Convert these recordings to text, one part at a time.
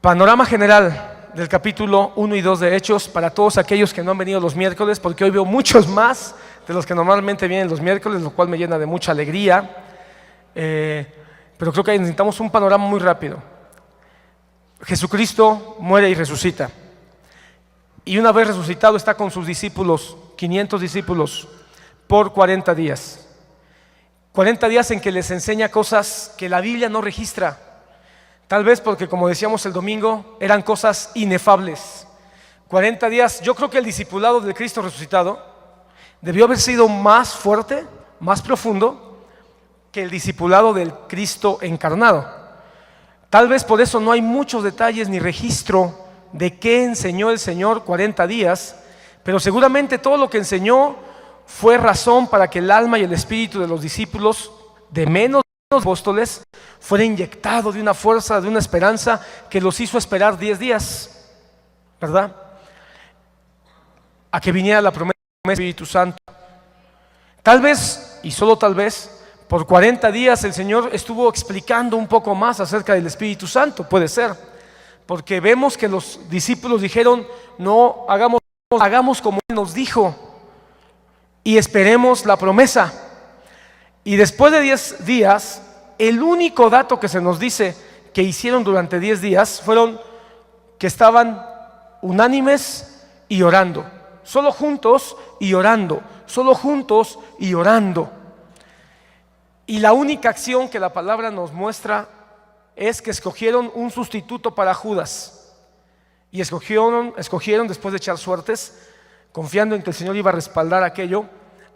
Panorama general del capítulo 1 y 2 de Hechos para todos aquellos que no han venido los miércoles, porque hoy veo muchos más de los que normalmente vienen los miércoles, lo cual me llena de mucha alegría. Pero creo que necesitamos un panorama muy rápido. Jesucristo muere y resucita. Y una vez resucitado está con sus discípulos, 500 discípulos, por 40 días. 40 días en que les enseña cosas que la Biblia no registra. Tal vez porque, como decíamos el domingo, eran cosas inefables. 40 días, yo creo que el discipulado del Cristo resucitado debió haber sido más fuerte, más profundo que el discipulado del Cristo encarnado. Tal vez por eso no hay muchos detalles ni registro de qué enseñó el Señor 40 días, pero seguramente todo lo que enseñó fue razón para que el alma y el espíritu de los discípulos, de menos apóstoles, fuera inyectado de una fuerza, de una esperanza que los hizo esperar 10 días, ¿verdad? A que viniera la promesa del Espíritu Santo. Tal vez, y solo tal vez, por 40 días el Señor estuvo explicando un poco más acerca del Espíritu Santo, puede ser, porque vemos que los discípulos dijeron, no hagamos como Él nos dijo y esperemos la promesa. Y después de 10 días, el único dato que se nos dice que hicieron durante 10 días fueron que estaban unánimes y orando, solo juntos y orando, solo juntos y orando. Y la única acción que la palabra nos muestra es que escogieron un sustituto para Judas. Y escogieron después de echar suertes, confiando en que el Señor iba a respaldar aquella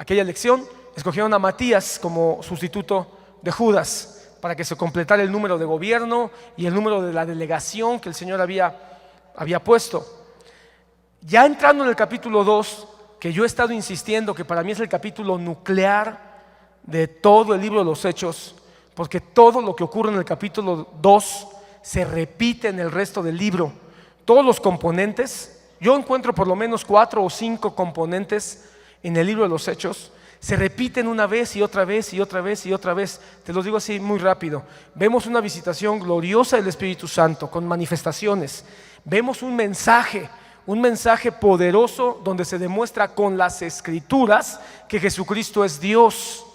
elección, escogieron a Matías como sustituto de Judas para que se completara el número de gobierno y el número de la delegación que el Señor había puesto. Ya entrando en el capítulo 2, que yo he estado insistiendo que para mí es el capítulo nuclear de todo el libro de los Hechos, porque todo lo que ocurre en el capítulo 2 se repite en el resto del libro. Todos los componentes, yo encuentro por lo menos 4 o 5 componentes en el libro de los Hechos, se repiten una vez y otra vez y otra vez y otra vez. Te los digo así muy rápido. Vemos una visitación gloriosa del Espíritu Santo con manifestaciones. Vemos un mensaje poderoso donde se demuestra con las Escrituras que Jesucristo es Dios.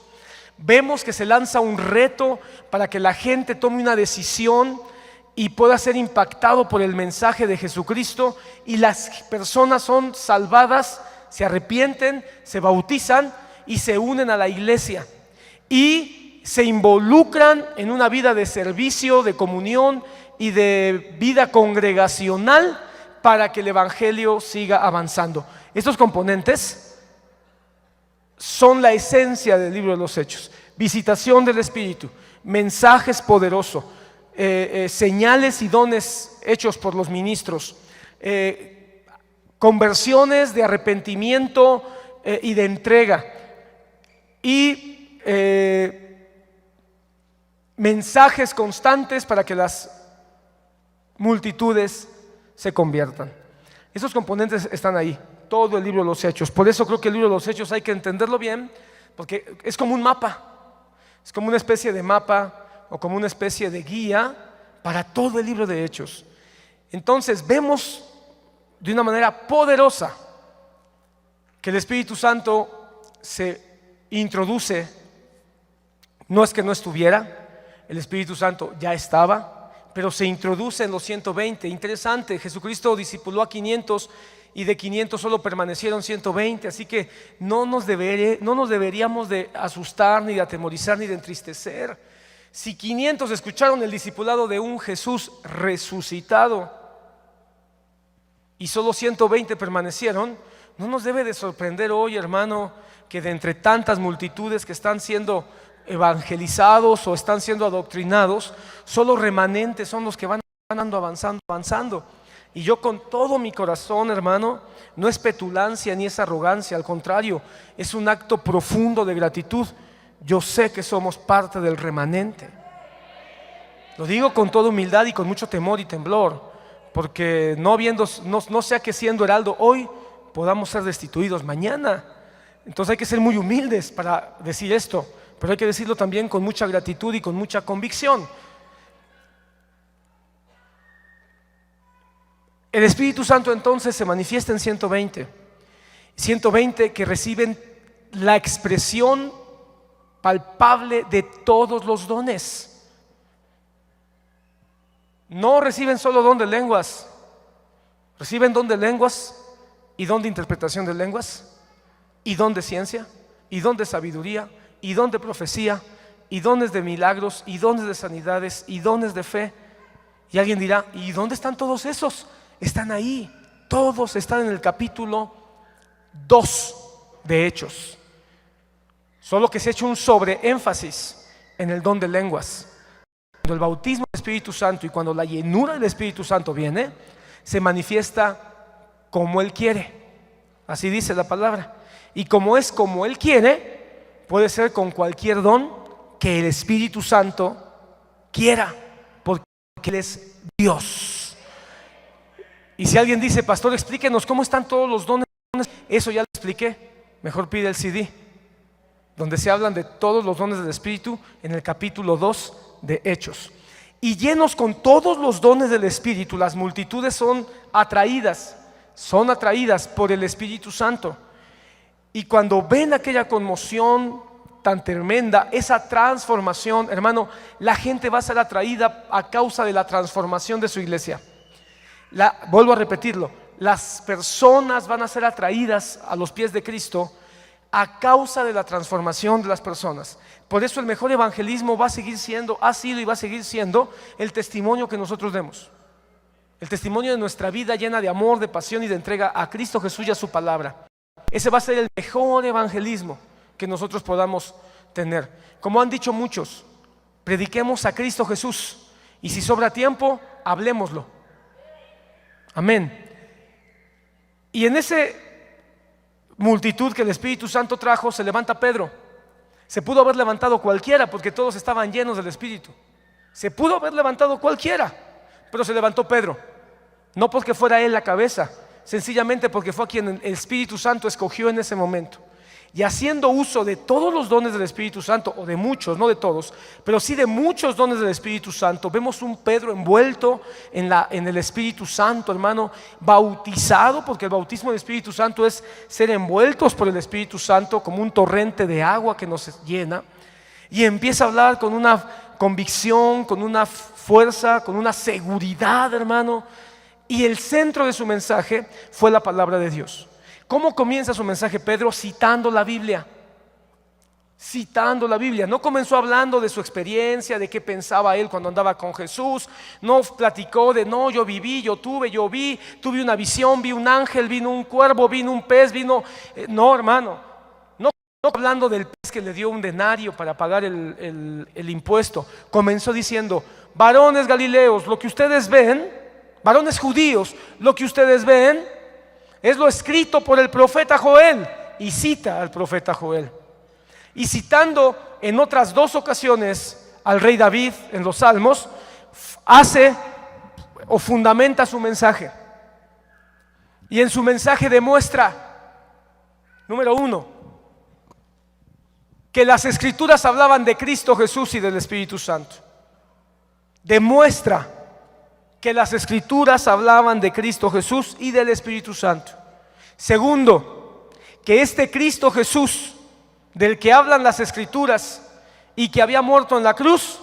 Vemos que se lanza un reto para que la gente tome una decisión y pueda ser impactado por el mensaje de Jesucristo, y las personas son salvadas, se arrepienten, se bautizan y se unen a la iglesia y se involucran en una vida de servicio, de comunión y de vida congregacional para que el evangelio siga avanzando. Estos componentes son la esencia del libro de los Hechos: visitación del Espíritu, mensajes poderosos, señales y dones hechos por los ministros, conversiones de arrepentimiento y de entrega, y mensajes constantes para que las multitudes se conviertan. Esos componentes están ahí, todo el libro de los Hechos. Por eso creo que el libro de los Hechos hay que entenderlo bien, porque es como un mapa, es como una especie de mapa o como una especie de guía para todo el libro de Hechos. Entonces vemos de una manera poderosa que el Espíritu Santo se introduce. No es que no estuviera, el Espíritu Santo ya estaba, pero se introduce en los 120. Interesante, Jesucristo discipuló a 500 y de 500 solo permanecieron 120, así que no nos deberíamos de asustar, ni de atemorizar, ni de entristecer. Si 500 escucharon el discipulado de un Jesús resucitado y solo 120 permanecieron, no nos debe de sorprender hoy, hermano, que de entre tantas multitudes que están siendo evangelizados o están siendo adoctrinados, solo remanentes son los que van avanzando. Y yo con todo mi corazón, hermano, no es petulancia ni es arrogancia, al contrario, es un acto profundo de gratitud. Yo sé que somos parte del remanente. Lo digo con toda humildad y con mucho temor y temblor, porque no sea que siendo heraldo hoy podamos ser destituidos mañana. Entonces hay que ser muy humildes para decir esto, pero hay que decirlo también con mucha gratitud y con mucha convicción. El Espíritu Santo entonces se manifiesta en 120. 120 que reciben la expresión palpable de todos los dones. No reciben solo don de lenguas, reciben don de lenguas y don de interpretación de lenguas y don de ciencia y don de sabiduría y don de profecía y dones de milagros y dones de sanidades y dones de fe. Y alguien dirá, ¿y dónde están todos esos? Están ahí, todos están en el capítulo 2 de Hechos. Solo que se ha hecho un sobreénfasis en el don de lenguas. Cuando el bautismo del Espíritu Santo y cuando la llenura del Espíritu Santo viene, se manifiesta como Él quiere. Así dice la palabra. Y como es como Él quiere, puede ser con cualquier don que el Espíritu Santo quiera, porque Él es Dios. Y si alguien dice, pastor, explíquenos cómo están todos los dones, eso ya lo expliqué. Mejor pide el CD, donde se hablan de todos los dones del Espíritu en el capítulo 2 de Hechos. Y llenos con todos los dones del Espíritu, las multitudes son atraídas por el Espíritu Santo. Y cuando ven aquella conmoción tan tremenda, esa transformación, hermano, la gente va a ser atraída a causa de la transformación de su iglesia. Vuelvo a repetirlo, las personas van a ser atraídas a los pies de Cristo a causa de la transformación de las personas. Por eso el mejor evangelismo va a seguir siendo, ha sido y va a seguir siendo el testimonio que nosotros demos. El testimonio de nuestra vida llena de amor, de pasión y de entrega a Cristo Jesús y a su palabra. Ese va a ser el mejor evangelismo que nosotros podamos tener. Como han dicho muchos, prediquemos a Cristo Jesús y si sobra tiempo, hablémoslo. Amén. Y en ese multitud que el Espíritu Santo trajo, se levanta Pedro. Se pudo haber levantado cualquiera porque todos estaban llenos del Espíritu. Se pudo haber levantado cualquiera, pero se levantó Pedro. No porque fuera él la cabeza, sencillamente porque fue a quien el Espíritu Santo escogió en ese momento. Y haciendo uso de todos los dones del Espíritu Santo, o de muchos, no de todos, pero sí de muchos dones del Espíritu Santo, vemos un Pedro envuelto en el Espíritu Santo, hermano, bautizado, porque el bautismo del Espíritu Santo es ser envueltos por el Espíritu Santo como un torrente de agua que nos llena. Y empieza a hablar con una convicción, con una fuerza, con una seguridad, hermano. Y el centro de su mensaje fue la palabra de Dios. ¿Cómo comienza su mensaje Pedro? Citando la Biblia. Citando la Biblia. No comenzó hablando de su experiencia, de qué pensaba él cuando andaba con Jesús. No platicó de, no, yo viví, yo vi, tuve una visión, vi un ángel, vino un cuervo, vino un pez, no, hermano. No hablando del pez que le dio un denario para pagar el impuesto. Comenzó diciendo, varones galileos, lo que ustedes ven, varones judíos, lo que ustedes ven es lo escrito por el profeta Joel. Y cita al profeta Joel. Y citando en otras dos ocasiones al rey David en los Salmos, hace o fundamenta su mensaje. Y en su mensaje demuestra, número 1, que las Escrituras hablaban de Cristo Jesús y del Espíritu Santo. Demuestra que las Escrituras hablaban de Cristo Jesús y del Espíritu Santo. Segundo, que este Cristo Jesús del que hablan las Escrituras y que había muerto en la cruz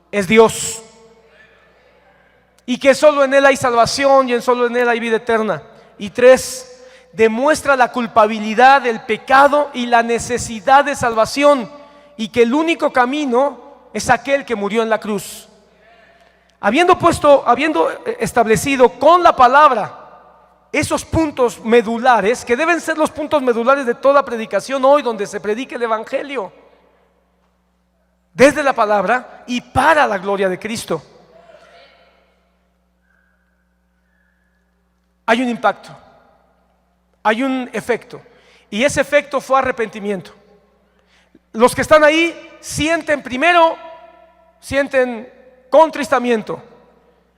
es Dios, y que solo en Él hay salvación y solo en Él hay vida eterna. Y 3, demuestra la culpabilidad del pecado y la necesidad de salvación, y que el único camino es aquel que murió en la cruz. Habiendo establecido con la palabra esos puntos medulares, que deben ser los puntos medulares de toda predicación hoy, donde se predique el Evangelio, desde la palabra y para la gloria de Cristo, hay un impacto, hay un efecto, y ese efecto fue arrepentimiento. Los que están ahí sienten contristamiento.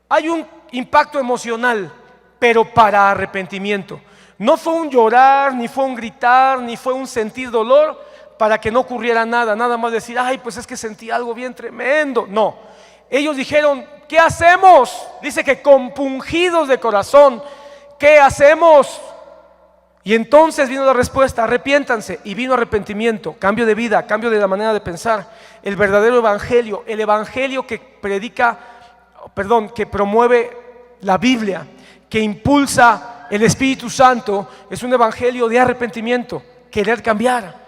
Hay un impacto emocional, pero para arrepentimiento. No fue un llorar, ni fue un gritar, ni fue un sentir dolor para que no ocurriera nada más decir, ay, pues es que sentí algo bien tremendo. No, ellos dijeron: ¿qué hacemos? Dice que compungidos de corazón, ¿qué hacemos? Y entonces vino la respuesta: arrepiéntanse. Y vino arrepentimiento, cambio de vida, cambio de la manera de pensar. El verdadero evangelio, el evangelio que que promueve la Biblia, que impulsa el Espíritu Santo, es un evangelio de arrepentimiento, querer cambiar.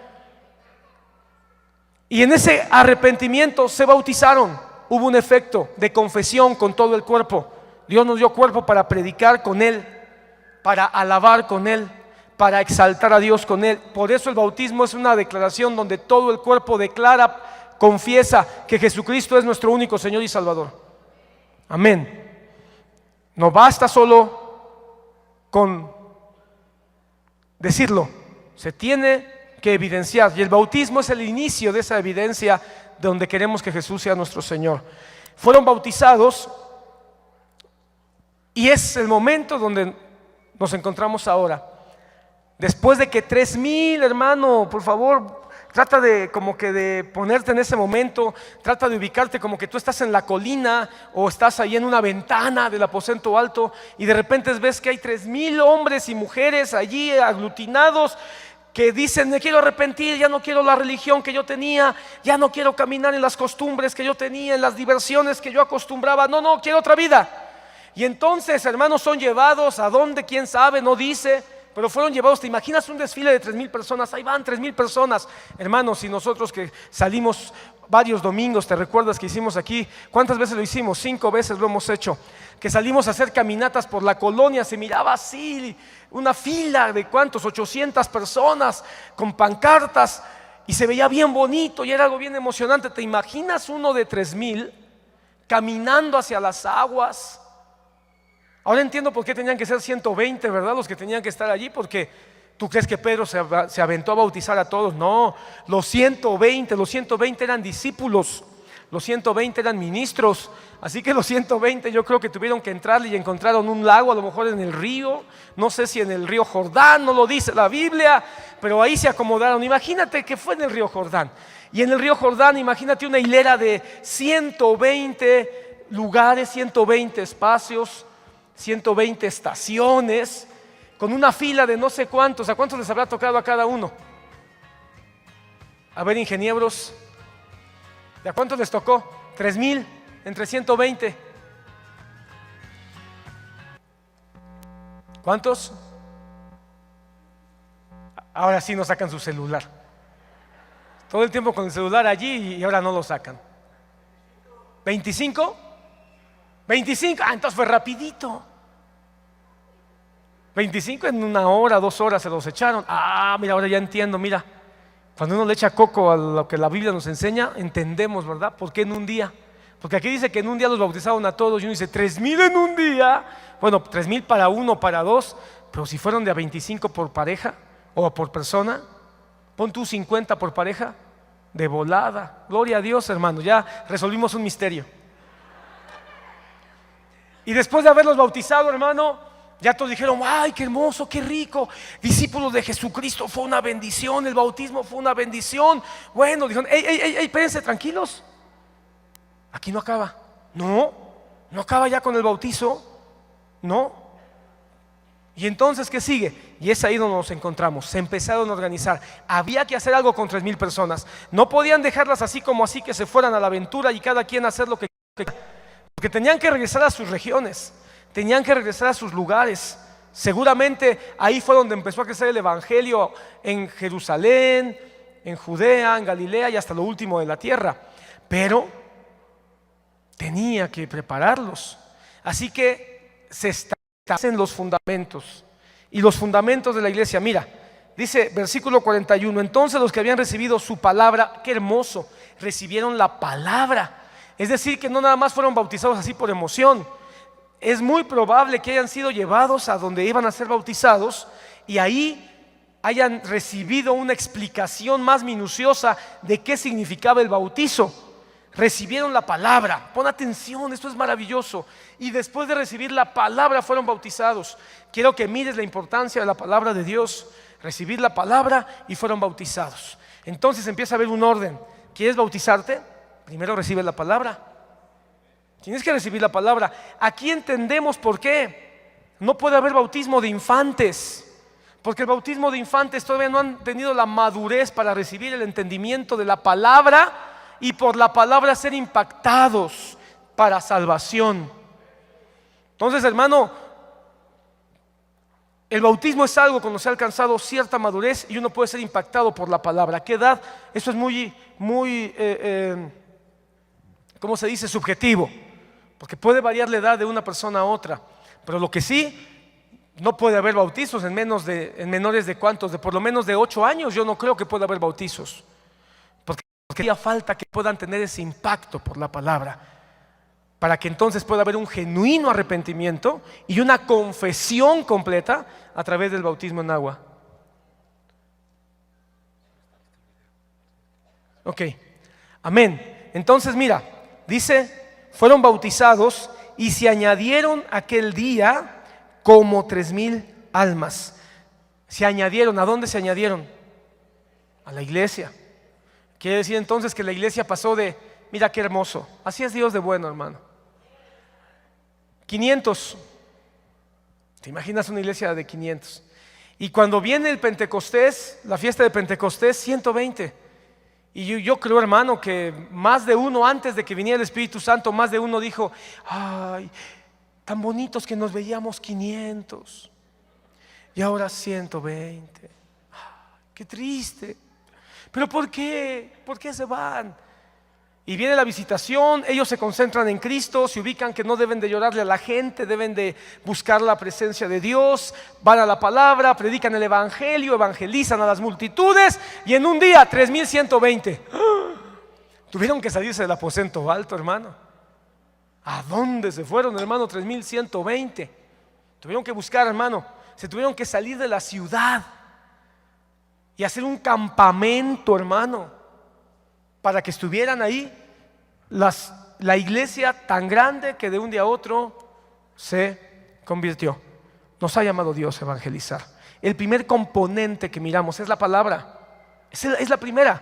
Y en ese arrepentimiento se bautizaron. Hubo un efecto de confesión con todo el cuerpo. Dios nos dio cuerpo para predicar con Él, para alabar con Él, para exaltar a Dios con Él. Por eso el bautismo es una declaración donde todo el cuerpo declara, confiesa que Jesucristo es nuestro único Señor y Salvador. Amén. No basta solo con decirlo, se tiene que evidenciar. Y el bautismo es el inicio de esa evidencia donde queremos que Jesús sea nuestro Señor. Fueron bautizados y es el momento donde nos encontramos ahora. Después de que 3,000, hermano, por favor, trata de como que de ponerte en ese momento, trata de ubicarte como que tú estás en la colina o estás ahí en una ventana del aposento alto y de repente ves que hay 3,000 hombres y mujeres allí aglutinados que dicen: me quiero arrepentir, ya no quiero la religión que yo tenía, ya no quiero caminar en las costumbres que yo tenía, en las diversiones que yo acostumbraba, no, quiero otra vida. Y entonces, hermanos, son llevados a donde, quién sabe, no dice, pero fueron llevados. ¿Te imaginas un desfile de 3,000 personas? Ahí van 3,000 personas. Hermanos, y nosotros que salimos varios domingos, ¿te recuerdas que hicimos aquí? ¿Cuántas veces lo hicimos? 5 veces lo hemos hecho. Que salimos a hacer caminatas por la colonia, se miraba así una fila de ¿cuántos? 800 personas con pancartas y se veía bien bonito y era algo bien emocionante. ¿Te imaginas uno de 3,000 caminando hacia las aguas? Ahora entiendo por qué tenían que ser 120, ¿verdad? Los que tenían que estar allí, porque ¿tú crees que Pedro se aventó a bautizar a todos? No, los 120 eran discípulos, los 120 eran ministros, así que los 120 yo creo que tuvieron que entrarle y encontraron un lago, a lo mejor en el río, no sé si en el río Jordán, no lo dice la Biblia, pero ahí se acomodaron. Imagínate que fue en el río Jordán, y en el río Jordán imagínate una hilera de 120 lugares, 120 espacios, 120 estaciones, con una fila de no sé cuántos. ¿A cuántos les habrá tocado a cada uno? A ver, ingenieros, ¿de a cuántos les tocó? 3,000 entre 120. ¿Cuántos? Ahora sí no sacan su celular. Todo el tiempo con el celular allí y ahora no lo sacan. ¿25? 25, entonces fue rapidito. 25 en 1 hora, 2 horas se los echaron. Mira, ahora ya entiendo, mira. Cuando uno le echa coco a lo que la Biblia nos enseña, entendemos, ¿verdad? ¿Por qué en un día? Porque aquí dice que en un día los bautizaron a todos y uno dice 3,000 en un día. Bueno, 3,000 para uno, para dos, pero si fueron de a 25 por pareja o por persona, pon tú 50 por pareja, de volada. Gloria a Dios, hermano, ya resolvimos un misterio. Y después de haberlos bautizado, hermano, ya todos dijeron: ay, qué hermoso, qué rico, discípulos de Jesucristo, fue una bendición, el bautismo fue una bendición. Bueno, dijeron: ey, espérense, tranquilos, aquí no acaba. No acaba ya con el bautizo, no. Y entonces, ¿qué sigue? Y es ahí donde nos encontramos. Se empezaron a organizar. Había que hacer algo con 3,000 personas. No podían dejarlas así como así, que se fueran a la aventura y cada quien hacer lo que porque tenían que regresar a sus regiones, tenían que regresar a sus lugares. Seguramente ahí fue donde empezó a crecer el evangelio, en Jerusalén, en Judea, en Galilea y hasta lo último de la tierra. Pero tenía que prepararlos. Así que se establecen los fundamentos. Y los fundamentos de la iglesia, mira, dice versículo 41: entonces los que habían recibido su palabra, qué hermoso, recibieron la palabra. Es decir, que no nada más fueron bautizados así por emoción. Es muy probable que hayan sido llevados a donde iban a ser bautizados y ahí hayan recibido una explicación más minuciosa de qué significaba el bautizo. Recibieron la palabra. Pon atención, esto es maravilloso. Y después de recibir la palabra fueron bautizados. Quiero que mires la importancia de la palabra de Dios. Recibir la palabra y fueron bautizados. Entonces empieza a haber un orden. ¿Quieres bautizarte? Primero recibe la palabra. Tienes que recibir la palabra. Aquí entendemos por qué no puede haber bautismo de infantes, porque el bautismo de infantes todavía no han tenido la madurez para recibir el entendimiento de la palabra y por la palabra ser impactados para salvación. Entonces, hermano, el bautismo es algo cuando se ha alcanzado cierta madurez y uno puede ser impactado por la palabra. ¿A qué edad? Eso es muy, ¿cómo se dice? Subjetivo, porque puede variar la edad de una persona a otra. Pero lo que sí, no puede haber bautizos en menores de cuántos, de por lo menos de 8 años. Yo no creo que pueda haber bautizos, porque haría falta que puedan tener ese impacto por la palabra, para que entonces pueda haber un genuino arrepentimiento y una confesión completa a través del bautismo en agua. Ok, amén. Entonces mira, dice, fueron bautizados y se añadieron aquel día como 3,000 almas. Se añadieron. ¿A dónde se añadieron? A la iglesia. Quiere decir entonces que la iglesia pasó de, mira qué hermoso, así es Dios de bueno, hermano. 500. ¿Te imaginas una iglesia de 500? Y cuando viene el Pentecostés, la fiesta de Pentecostés, 120. Y yo creo, hermano, que más de uno, antes de que viniera el Espíritu Santo, más de uno dijo, ay, tan bonitos que nos veíamos 500 y ahora 120. Qué triste. ¿Pero por qué? ¿Por qué se van? Y viene la visitación, ellos se concentran en Cristo, se ubican que no deben de llorarle a la gente, deben de buscar la presencia de Dios, van a la palabra, predican el evangelio, evangelizan a las multitudes y en un día 3,120. Tuvieron que salirse del aposento alto, hermano. ¿A dónde se fueron, hermano? 3,120. Tuvieron que buscar, hermano. Se tuvieron que salir de la ciudad y hacer un campamento, hermano, para que estuvieran ahí la iglesia tan grande que de un día a otro se convirtió. Nos ha llamado Dios a evangelizar. El primer componente que miramos es la palabra. Es la primera.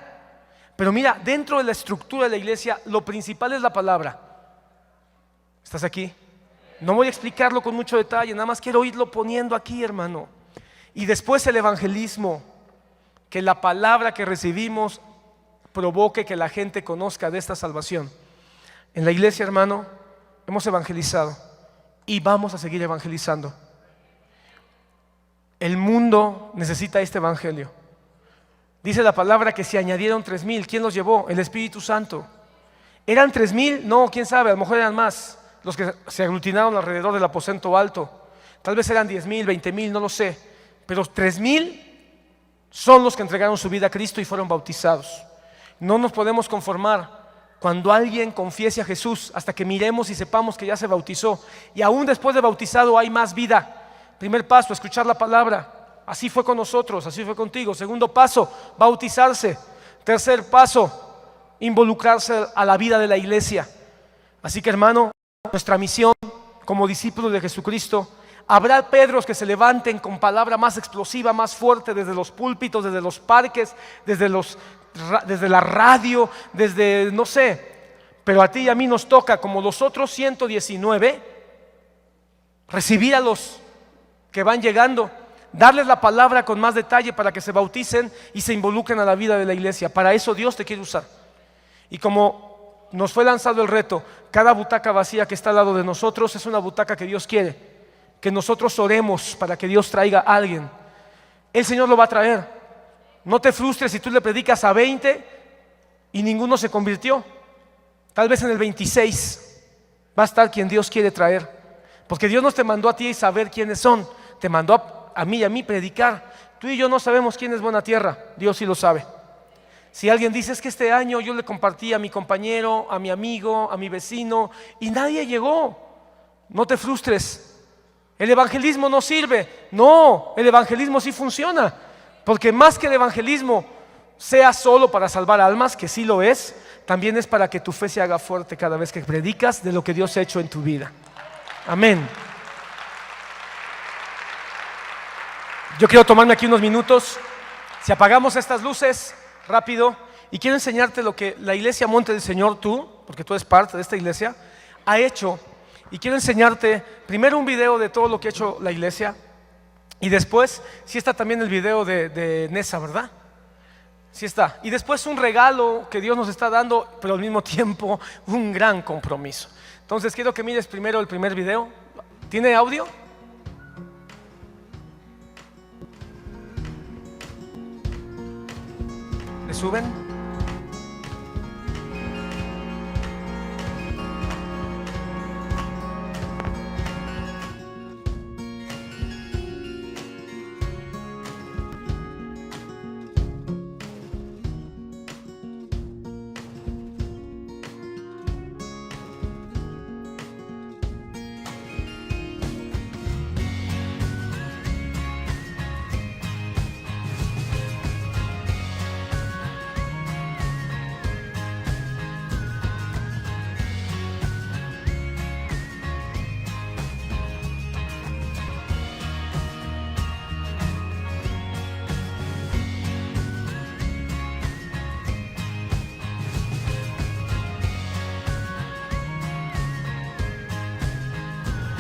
Pero mira, dentro de la estructura de la iglesia, lo principal es la palabra. ¿Estás aquí? No voy a explicarlo con mucho detalle, nada más quiero irlo poniendo aquí, hermano. Y después el evangelismo, que la palabra que recibimos provoque que la gente conozca de esta salvación. En la iglesia, hermano, hemos evangelizado y vamos a seguir evangelizando. El mundo necesita este evangelio. Dice la palabra que se añadieron 3,000. ¿Quién los llevó? El Espíritu Santo. ¿Eran 3,000? No, quién sabe, a lo mejor eran más los que se aglutinaron alrededor del aposento alto. Tal vez eran 10,000, 20,000, no lo sé. Pero 3,000 son los que entregaron su vida a Cristo y fueron bautizados. No nos podemos conformar cuando alguien confiese a Jesús hasta que miremos y sepamos que ya se bautizó. Y aún después de bautizado hay más vida. Primer paso, escuchar la palabra. Así fue con nosotros, así fue contigo. Segundo paso, bautizarse. Tercer paso, involucrarse a la vida de la iglesia. Así que, hermano, nuestra misión como discípulos de Jesucristo, habrá Pedros que se levanten con palabra más explosiva, más fuerte, desde los púlpitos, desde los parques, desde la radio, desde no sé. Pero a ti y a mí nos toca, como los otros 119, recibir a los que van llegando, darles la palabra con más detalle para que se bauticen y se involucren a la vida de la iglesia. Para eso Dios te quiere usar. Y como nos fue lanzado el reto, cada butaca vacía que está al lado de nosotros es una butaca que Dios quiere que nosotros oremos para que Dios traiga a alguien. El Señor lo va a traer. No te frustres si tú le predicas a 20 y ninguno se convirtió. Tal vez en el 26 va a estar quien Dios quiere traer, porque Dios no te mandó a ti a saber quiénes son, te mandó a mí y a mí predicar. Tú y yo no sabemos quién es buena tierra, Dios sí lo sabe. Si alguien dice, es que este año yo le compartí a mi compañero, a mi amigo, a mi vecino y nadie llegó, no te frustres. El evangelismo no sirve. No, el evangelismo sí funciona, porque más que el evangelismo sea solo para salvar almas, que sí lo es, también es para que tu fe se haga fuerte cada vez que predicas de lo que Dios ha hecho en tu vida. Amén. Yo quiero tomarme aquí unos minutos. Si apagamos estas luces rápido, y quiero enseñarte lo que la iglesia Monte del Señor, tú, porque tú eres parte de esta iglesia, ha hecho. Y quiero enseñarte primero un video de todo lo que ha hecho la iglesia. Y después, sí está también el video de Nesa, ¿verdad? Sí está. Y después un regalo que Dios nos está dando, pero al mismo tiempo un gran compromiso. Entonces quiero que mires primero el primer video. ¿Tiene audio? ¿Le suben?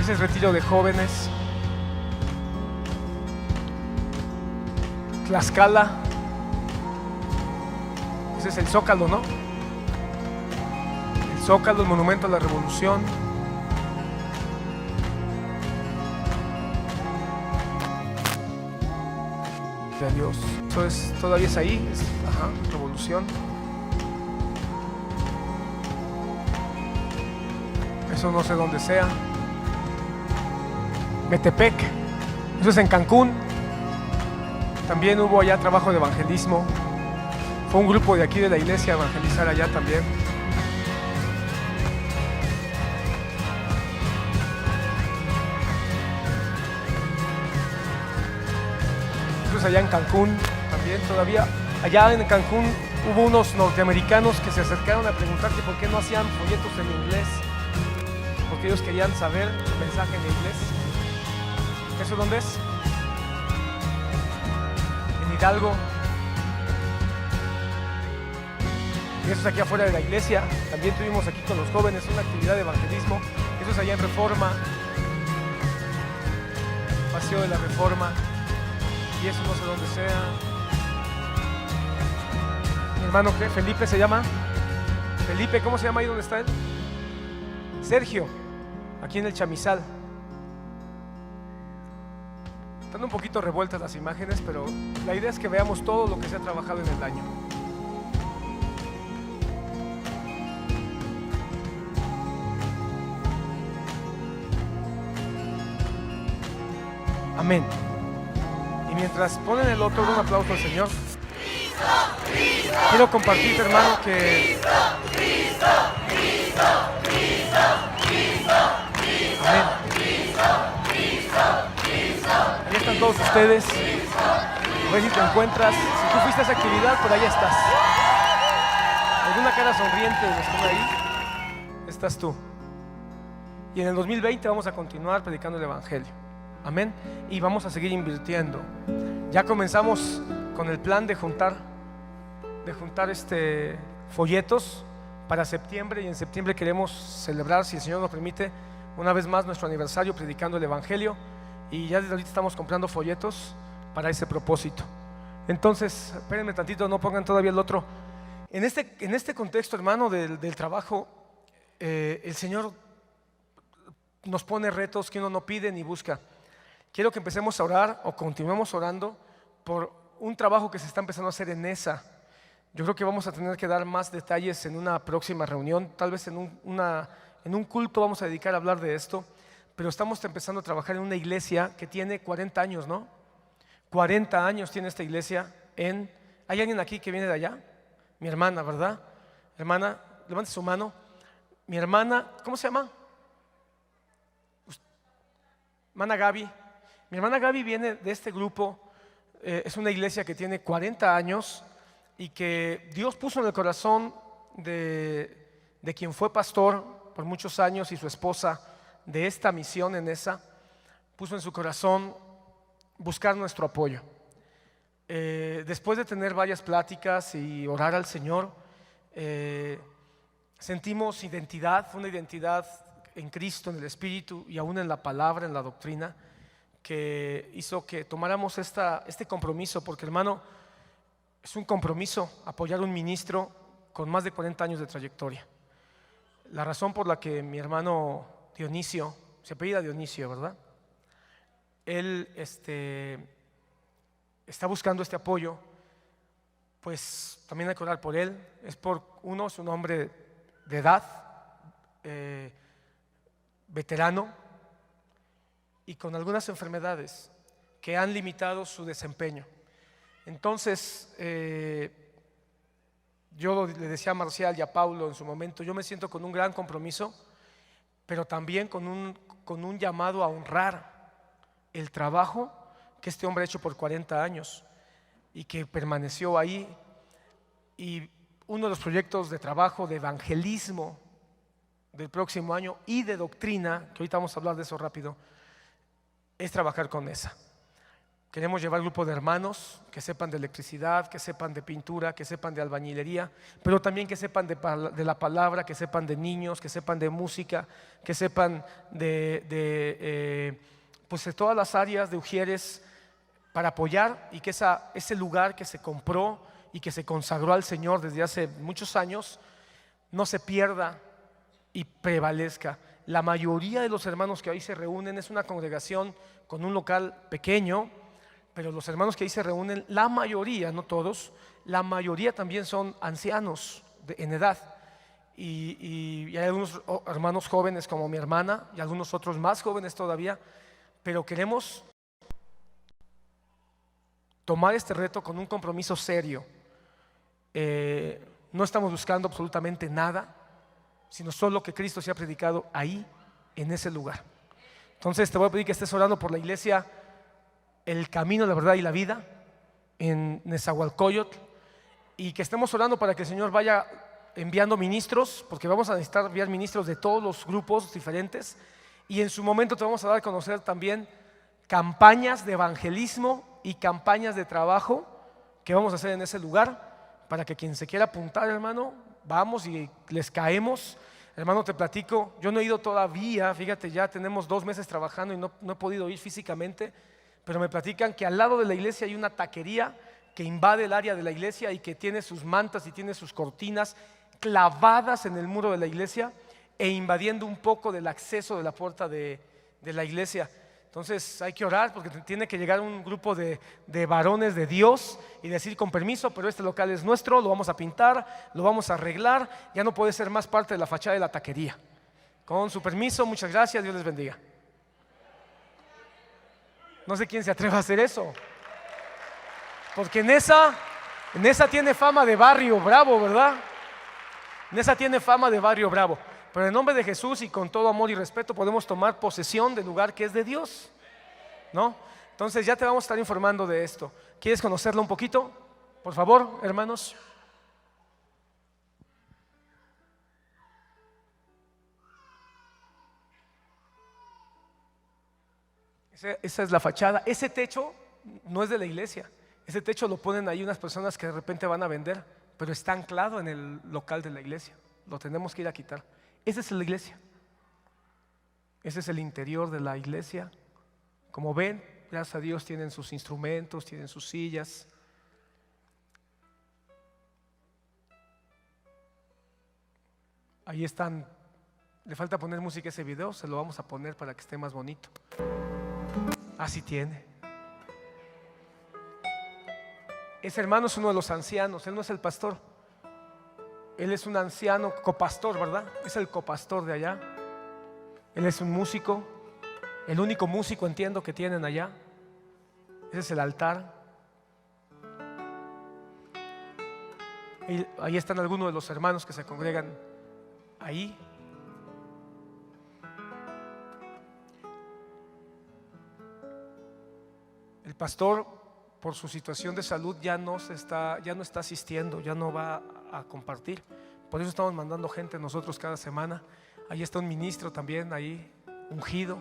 Ese es retiro de jóvenes. Tlaxcala. Ese es el Zócalo, ¿no? El Zócalo, el monumento a la revolución. De Dios. Eso es, todavía es ahí. Es, revolución. Eso no sé dónde sea. Metepec, eso es en Cancún. También hubo allá trabajo de evangelismo. Fue un grupo de aquí de la iglesia a evangelizar allá también. Eso es allá en Cancún también todavía. Allá en Cancún hubo unos norteamericanos que se acercaron a preguntar que por qué no hacían folletos en inglés, porque ellos querían saber el mensaje en inglés. ¿Eso dónde es? En Hidalgo. Y eso es aquí afuera de la iglesia. También tuvimos aquí con los jóvenes una actividad de evangelismo. Eso es allá en Reforma. Paseo de la Reforma. Y eso no sé dónde sea. Mi hermano, ¿qué? ¿Felipe se llama? Felipe, ¿cómo se llama ahí donde está él? Sergio, aquí en el Chamizal. Están un poquito revueltas las imágenes, pero la idea es que veamos todo lo que se ha trabajado en el año. Amén. Y mientras ponen el otro, un aplauso al Señor. Quiero compartirte, hermano, que amén. Ahí están todos ustedes. A ver si te encuentras. Si tú fuiste a esa actividad, por allá estás. Alguna cara sonriente de los que están ahí, estás tú. Y en el 2020 vamos a continuar predicando el Evangelio. Amén. Y vamos a seguir invirtiendo. Ya comenzamos con el plan de juntar folletos para septiembre, y en septiembre queremos celebrar, si el Señor nos permite, una vez más nuestro aniversario predicando el Evangelio. Y ya desde ahorita estamos comprando folletos para ese propósito. Entonces, espérenme tantito, no pongan todavía el otro. En este contexto, hermano, del trabajo, el Señor nos pone retos que uno no pide ni busca. Quiero que empecemos a orar, o continuemos orando por un trabajo que se está empezando a hacer en Nesa. Yo creo que vamos a tener que dar más detalles en una próxima reunión. Tal vez en un culto vamos a dedicar a hablar de esto. Pero estamos empezando a trabajar en una iglesia que tiene 40 años, ¿no? 40 años tiene esta iglesia. ¿Hay alguien aquí que viene de allá? Mi hermana, ¿verdad? Hermana, levante su mano. Mi hermana, ¿cómo se llama? Hermana Gaby. Mi hermana Gaby viene de este grupo. Es una iglesia que tiene 40 años y que Dios puso en el corazón de quien fue pastor por muchos años y su esposa de esta misión en esa, puso en su corazón buscar nuestro apoyo. Después de tener varias pláticas y orar al Señor, sentimos identidad, una identidad en Cristo, en el Espíritu y aún en la palabra, en la doctrina, que hizo que tomáramos este compromiso, porque hermano, es un compromiso apoyar a un ministro con más de 40 años de trayectoria. La razón por la que mi hermano Dionisio, se apellida Dionisio, ¿verdad? Él está buscando este apoyo, pues también hay que orar por él. Es por uno, es un hombre de edad, veterano y con algunas enfermedades que han limitado su desempeño. Entonces, yo le decía a Marcial y a Paulo en su momento, yo me siento con un gran compromiso, pero también con un llamado a honrar el trabajo que este hombre ha hecho por 40 años y que permaneció ahí. Y uno de los proyectos de trabajo de evangelismo del próximo año y de doctrina, que ahorita vamos a hablar de eso rápido, es trabajar con esa. Queremos llevar un grupo de hermanos que sepan de electricidad, que sepan de pintura, que sepan de albañilería, pero también que sepan de la palabra, que sepan de niños, que sepan de música, que sepan pues de todas las áreas de Ujieres, para apoyar y que ese lugar que se compró y que se consagró al Señor desde hace muchos años no se pierda y prevalezca. La mayoría de los hermanos que ahí se reúnen es una congregación con un local pequeño, pero los hermanos que ahí se reúnen, la mayoría, no todos, la mayoría también son ancianos en edad. Y hay algunos hermanos jóvenes como mi hermana y algunos otros más jóvenes todavía, pero queremos tomar este reto con un compromiso serio. No estamos buscando absolutamente nada, sino solo que Cristo sea predicado ahí, en ese lugar. Entonces te voy a pedir que estés orando por la iglesia El Camino, la Verdad y la Vida en Nezahualcóyotl, y que estemos orando para que el Señor vaya enviando ministros, porque vamos a necesitar enviar ministros de todos los grupos diferentes, y en su momento te vamos a dar a conocer también campañas de evangelismo y campañas de trabajo que vamos a hacer en ese lugar, para que quien se quiera apuntar, hermano, vamos y les caemos. Hermano, te platico, yo no he ido todavía, fíjate, ya tenemos 2 meses trabajando y no he podido ir físicamente, pero me platican que al lado de la iglesia hay una taquería que invade el área de la iglesia y que tiene sus mantas y tiene sus cortinas clavadas en el muro de la iglesia e invadiendo un poco del acceso de la puerta de la iglesia. Entonces hay que orar porque tiene que llegar un grupo de varones de Dios y decir: con permiso, pero este local es nuestro, lo vamos a pintar, lo vamos a arreglar, ya no puede ser más parte de la fachada de la taquería. Con su permiso, muchas gracias, Dios les bendiga. No sé quién se atreva a hacer eso, porque en esa tiene fama de barrio bravo, ¿verdad? En esa tiene fama de barrio bravo. Pero en nombre de Jesús y con todo amor y respeto podemos tomar posesión del lugar que es de Dios, ¿no? Entonces ya te vamos a estar informando de esto. ¿Quieres conocerlo un poquito? Por favor, hermanos. Esa es la fachada. Ese techo no es de la iglesia. Ese techo lo ponen ahí unas personas que de repente van a vender, pero está anclado en el local de la iglesia. Lo tenemos que ir a quitar. Esa es la iglesia. Ese es el interior de la iglesia. Como ven, gracias a Dios tienen sus instrumentos, tienen sus sillas. Ahí están. Le falta poner música a ese video, se lo vamos a poner para que esté más bonito. Así tiene. Ese hermano es uno de los ancianos, él no es el pastor. Él es un anciano copastor, ¿verdad? Es el copastor de allá. Él es un músico, el único músico, entiendo, que tienen allá. Ese es el altar. Y ahí están algunos de los hermanos que se congregan ahí. El pastor, por su situación de salud, ya no está asistiendo, ya no va a compartir. Por eso estamos mandando gente nosotros cada semana. Ahí está un ministro también, ahí ungido.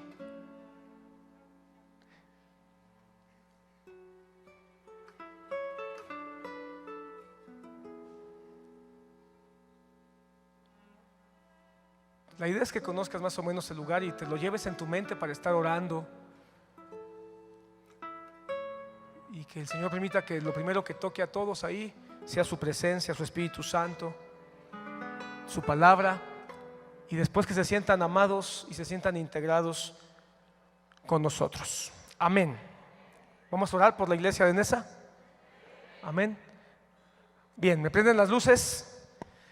La idea es que conozcas más o menos el lugar y te lo lleves en tu mente para estar orando. Y que el Señor permita que lo primero que toque a todos ahí sea su presencia, su Espíritu Santo, su palabra. Y después que se sientan amados y se sientan integrados con nosotros. Amén. Vamos a orar por la iglesia de Nesa. Amén. Bien, ¿me prenden las luces?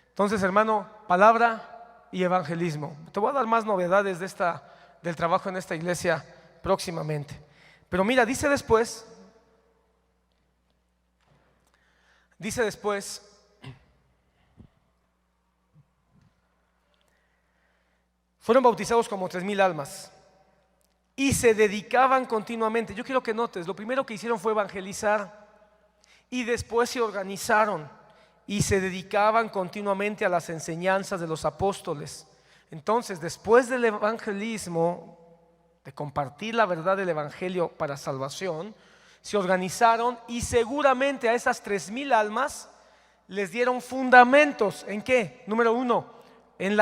Entonces, hermano, palabra y evangelismo. Te voy a dar más novedades del trabajo en esta iglesia próximamente. Pero mira, dice después, fueron bautizados como 3,000 almas y se dedicaban continuamente. Yo quiero que notes, lo primero que hicieron fue evangelizar y después se organizaron y se dedicaban continuamente a las enseñanzas de los apóstoles. Entonces, después del evangelismo, de compartir la verdad del evangelio para salvación, se organizaron y seguramente a esas 3,000 almas les dieron fundamentos. ¿En qué? Número 1, en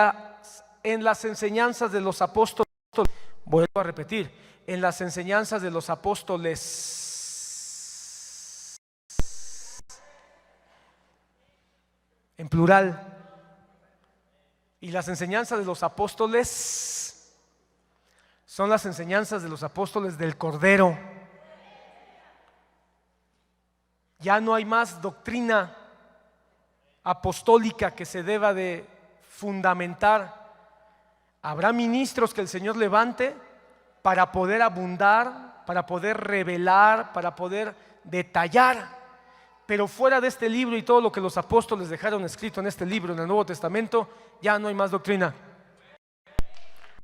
las enseñanzas de los apóstoles. Vuelvo a repetir, en las enseñanzas de los apóstoles, en plural. Y las enseñanzas de los apóstoles son las enseñanzas de los apóstoles del Cordero. Ya no hay más doctrina apostólica que se deba de fundamentar. Habrá ministros que el Señor levante para poder abundar, para poder revelar, para poder detallar. Pero fuera de este libro y todo lo que los apóstoles dejaron escrito en este libro, en el Nuevo Testamento, ya no hay más doctrina.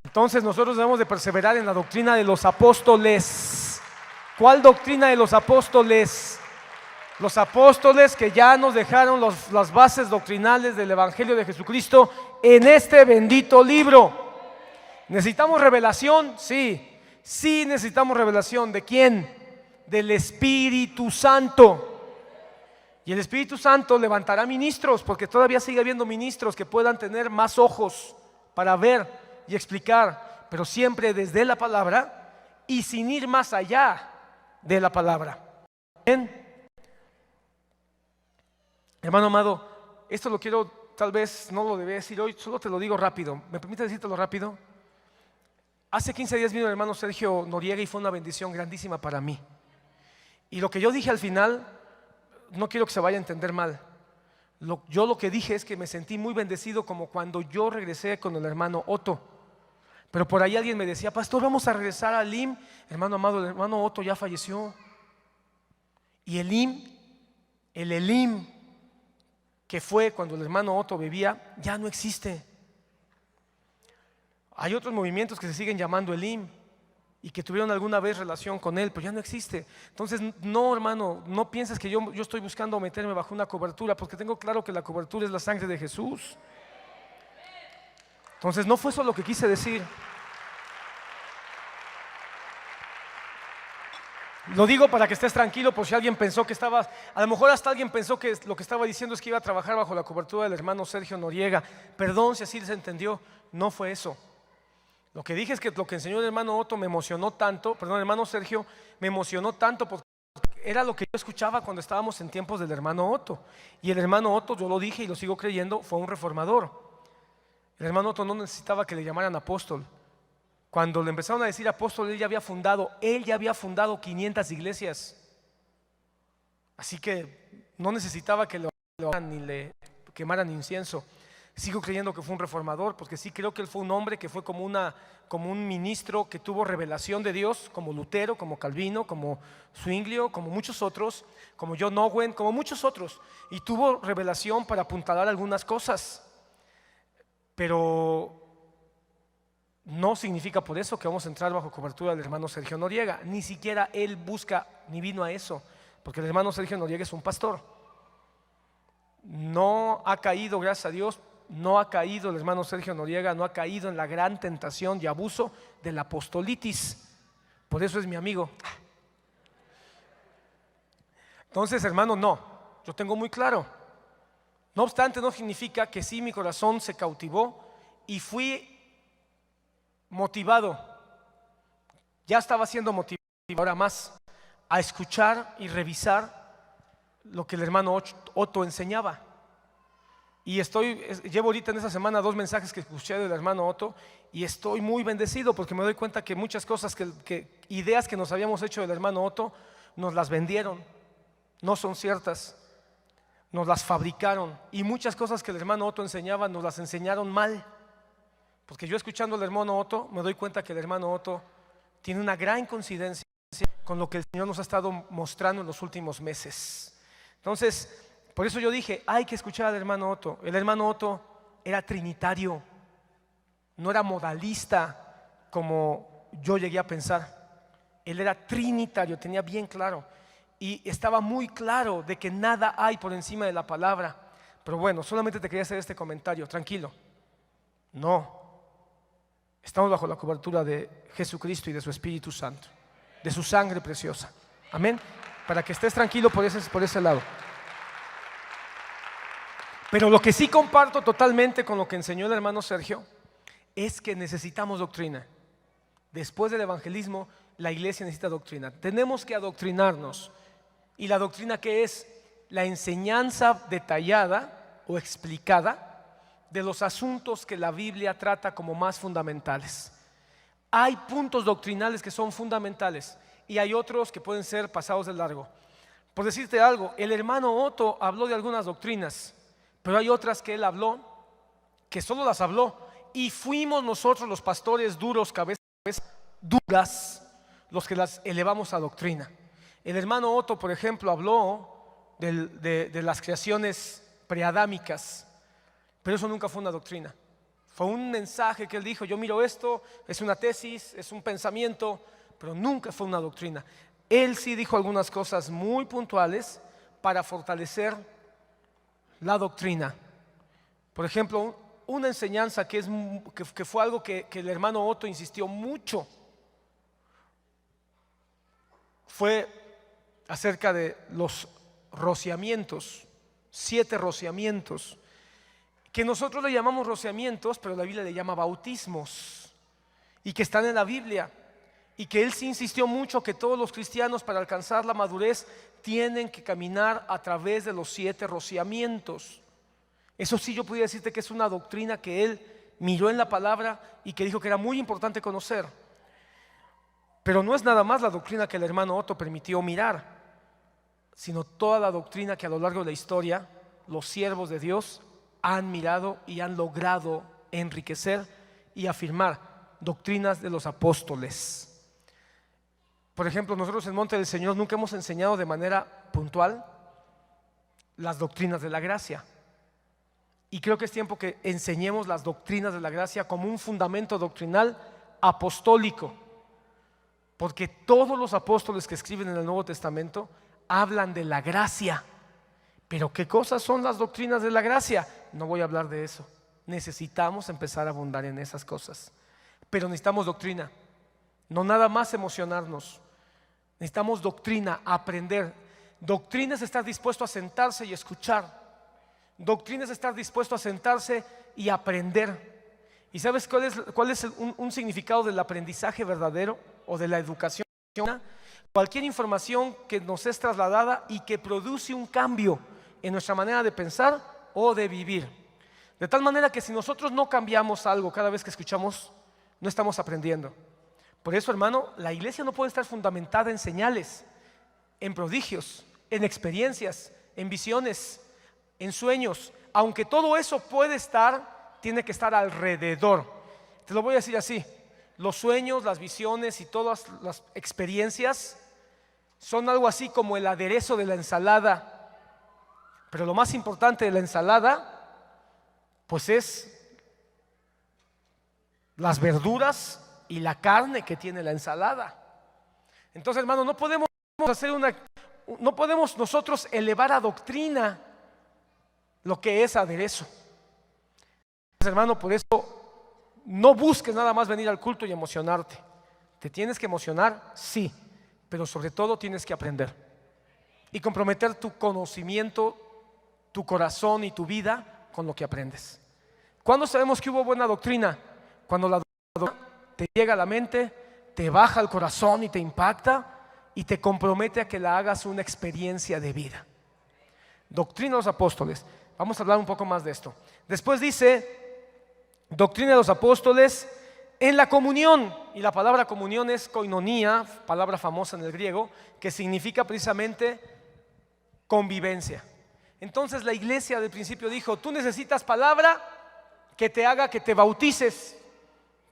Entonces nosotros debemos de perseverar en la doctrina de los apóstoles. ¿Cuál doctrina de los apóstoles? Los apóstoles que ya nos dejaron las bases doctrinales del Evangelio de Jesucristo en este bendito libro. ¿Necesitamos revelación? Sí. Sí necesitamos revelación. ¿De quién? Del Espíritu Santo. Y el Espíritu Santo levantará ministros, porque todavía sigue habiendo ministros que puedan tener más ojos para ver y explicar, pero siempre desde la palabra y sin ir más allá de la palabra. ¿Bien? Hermano amado, esto lo quiero, tal vez no lo debí decir hoy, solo te lo digo rápido. ¿Me permite decírtelo rápido? Hace 15 días vino el hermano Sergio Noriega y fue una bendición grandísima para mí. Y lo que yo dije al final, no quiero que se vaya a entender mal. Yo lo que dije es que me sentí muy bendecido como cuando yo regresé con el hermano Otto. Pero por ahí alguien me decía, pastor, vamos a regresar al IM. Hermano amado, el hermano Otto ya falleció. Y el Elim, que fue cuando el hermano Otto vivía, ya no existe. Hay otros movimientos que se siguen llamando Elim y que tuvieron alguna vez relación con él, pero ya no existe. Entonces, no, hermano, no pienses que yo estoy buscando meterme bajo una cobertura, porque tengo claro que la cobertura es la sangre de Jesús. Entonces, no fue eso lo que quise decir. Lo digo para que estés tranquilo, por si alguien pensó que estaba, a lo mejor hasta alguien pensó que lo que estaba diciendo es que iba a trabajar bajo la cobertura del hermano Sergio Noriega. Perdón si así se entendió, no fue eso. Lo que dije es que lo que enseñó el hermano Otto me emocionó tanto, perdón, el hermano Sergio me emocionó tanto porque era lo que yo escuchaba cuando estábamos en tiempos del hermano Otto. Y el hermano Otto, yo lo dije y lo sigo creyendo, fue un reformador. El hermano Otto no necesitaba que le llamaran apóstol. Cuando le empezaron a decir apóstol, él ya había fundado 500 iglesias. Así que no necesitaba que lo hagan ni le quemaran incienso. Sigo creyendo que fue un reformador, porque sí creo que él fue un hombre que fue como un ministro que tuvo revelación de Dios, como Lutero, como Calvino, como Zwinglio, como muchos otros, como John Owen, como muchos otros, y tuvo revelación para apuntalar algunas cosas. Pero no significa por eso que vamos a entrar bajo cobertura del hermano Sergio Noriega. Ni siquiera él busca ni vino a eso, porque el hermano Sergio Noriega es un pastor. No ha caído, gracias a Dios, no ha caído el hermano Sergio Noriega, no ha caído en la gran tentación y abuso de la apostolitis. Por eso es mi amigo. Entonces, hermano, no, yo tengo muy claro. No obstante, no significa que sí mi corazón se cautivó y fui motivado, ya estaba siendo motivado ahora más a escuchar y revisar lo que el hermano Otto enseñaba. Y llevo ahorita en esta semana 2 mensajes que escuché del hermano Otto y estoy muy bendecido porque me doy cuenta que muchas cosas, ideas que nos habíamos hecho del hermano Otto, nos las vendieron, no son ciertas, nos las fabricaron, y muchas cosas que el hermano Otto enseñaba nos las enseñaron mal. Porque yo, escuchando al hermano Otto, me doy cuenta que el hermano Otto tiene una gran coincidencia con lo que el Señor nos ha estado mostrando en los últimos meses. Entonces, por eso yo dije, hay que escuchar al hermano Otto. El hermano Otto era trinitario, no era modalista como yo llegué a pensar. Él era trinitario, tenía bien claro, y estaba muy claro de que nada hay por encima de la palabra. Pero bueno, solamente te quería hacer este comentario, tranquilo. No, estamos bajo la cobertura de Jesucristo y de su Espíritu Santo, de su sangre preciosa. Amén. Para que estés tranquilo por ese lado. Pero lo que sí comparto totalmente con lo que enseñó el hermano Sergio es que necesitamos doctrina. Después del evangelismo, la iglesia necesita doctrina. Tenemos que adoctrinarnos. ¿Y la doctrina qué es? La enseñanza detallada o explicada de los asuntos que la Biblia trata como más fundamentales. Hay puntos doctrinales que son fundamentales y hay otros que pueden ser pasados de largo. Por decirte algo, el hermano Otto habló de algunas doctrinas, pero hay otras que él habló, que solo las habló, y fuimos nosotros los pastores duros, cabezas duras, los que las elevamos a doctrina. El hermano Otto, por ejemplo, habló de las creaciones preadámicas, pero eso nunca fue una doctrina. Fue un mensaje que él dijo: yo miro esto, es una tesis, es un pensamiento, pero nunca fue una doctrina. Él sí dijo algunas cosas muy puntuales para fortalecer la doctrina. Por ejemplo, una enseñanza que fue algo que el hermano Otto insistió mucho, fue acerca de los rociamientos, 7 rociamientos, que nosotros le llamamos rociamientos, pero la Biblia le llama bautismos, y que están en la Biblia, y que él sí insistió mucho que todos los cristianos, para alcanzar la madurez, tienen que caminar a través de los 7 rociamientos. Eso sí, yo podría decirte que es una doctrina que él miró en la palabra y que dijo que era muy importante conocer. Pero no es nada más la doctrina que el hermano Otto permitió mirar, sino toda la doctrina que a lo largo de la historia los siervos de Dios han mirado y han logrado enriquecer y afirmar. Doctrinas de los apóstoles. Por ejemplo, nosotros en Monte del Señor nunca hemos enseñado de manera puntual las doctrinas de la gracia. Y creo que es tiempo que enseñemos las doctrinas de la gracia como un fundamento doctrinal apostólico. Porque todos los apóstoles que escriben en el Nuevo Testamento hablan de la gracia. Pero ¿qué cosas son las doctrinas de la gracia? No voy a hablar de eso. Necesitamos empezar a abundar en esas cosas. Pero necesitamos doctrina. No nada más emocionarnos. Necesitamos doctrina, aprender. Doctrina es estar dispuesto a sentarse y escuchar. Doctrina es estar dispuesto a sentarse y aprender. ¿Y sabes cuál es un significado del aprendizaje verdadero o de la educación? Cualquier información que nos es trasladada y que produce un cambio en nuestra manera de pensar o de vivir. De tal manera que si nosotros no cambiamos algo cada vez que escuchamos, no estamos aprendiendo. Por eso, hermano, la iglesia no puede estar fundamentada en señales, en prodigios, en experiencias, en visiones, en sueños. Aunque todo eso puede estar, tiene que estar alrededor. Te lo voy a decir así: los sueños, las visiones y todas las experiencias son algo así como el aderezo de la ensalada. Pero lo más importante de la ensalada, pues es las verduras y la carne que tiene la ensalada. Entonces, hermano, no podemos nosotros elevar a doctrina lo que es aderezo. Entonces, hermano, por eso no busques nada más venir al culto y emocionarte. ¿Te tienes que emocionar? Sí, pero sobre todo tienes que aprender y comprometer tu conocimiento, tu corazón y tu vida con lo que aprendes. ¿Cuándo sabemos que hubo buena doctrina? Cuando la doctrina te llega a la mente, te baja al corazón y te impacta y te compromete a que la hagas una experiencia de vida. Doctrina de los apóstoles. Vamos a hablar un poco más de esto. Después dice, doctrina de los apóstoles en la comunión. Y la palabra comunión es koinonía, palabra famosa en el griego, que significa precisamente convivencia. Entonces la iglesia del principio dijo, tú necesitas palabra que te haga que te bautices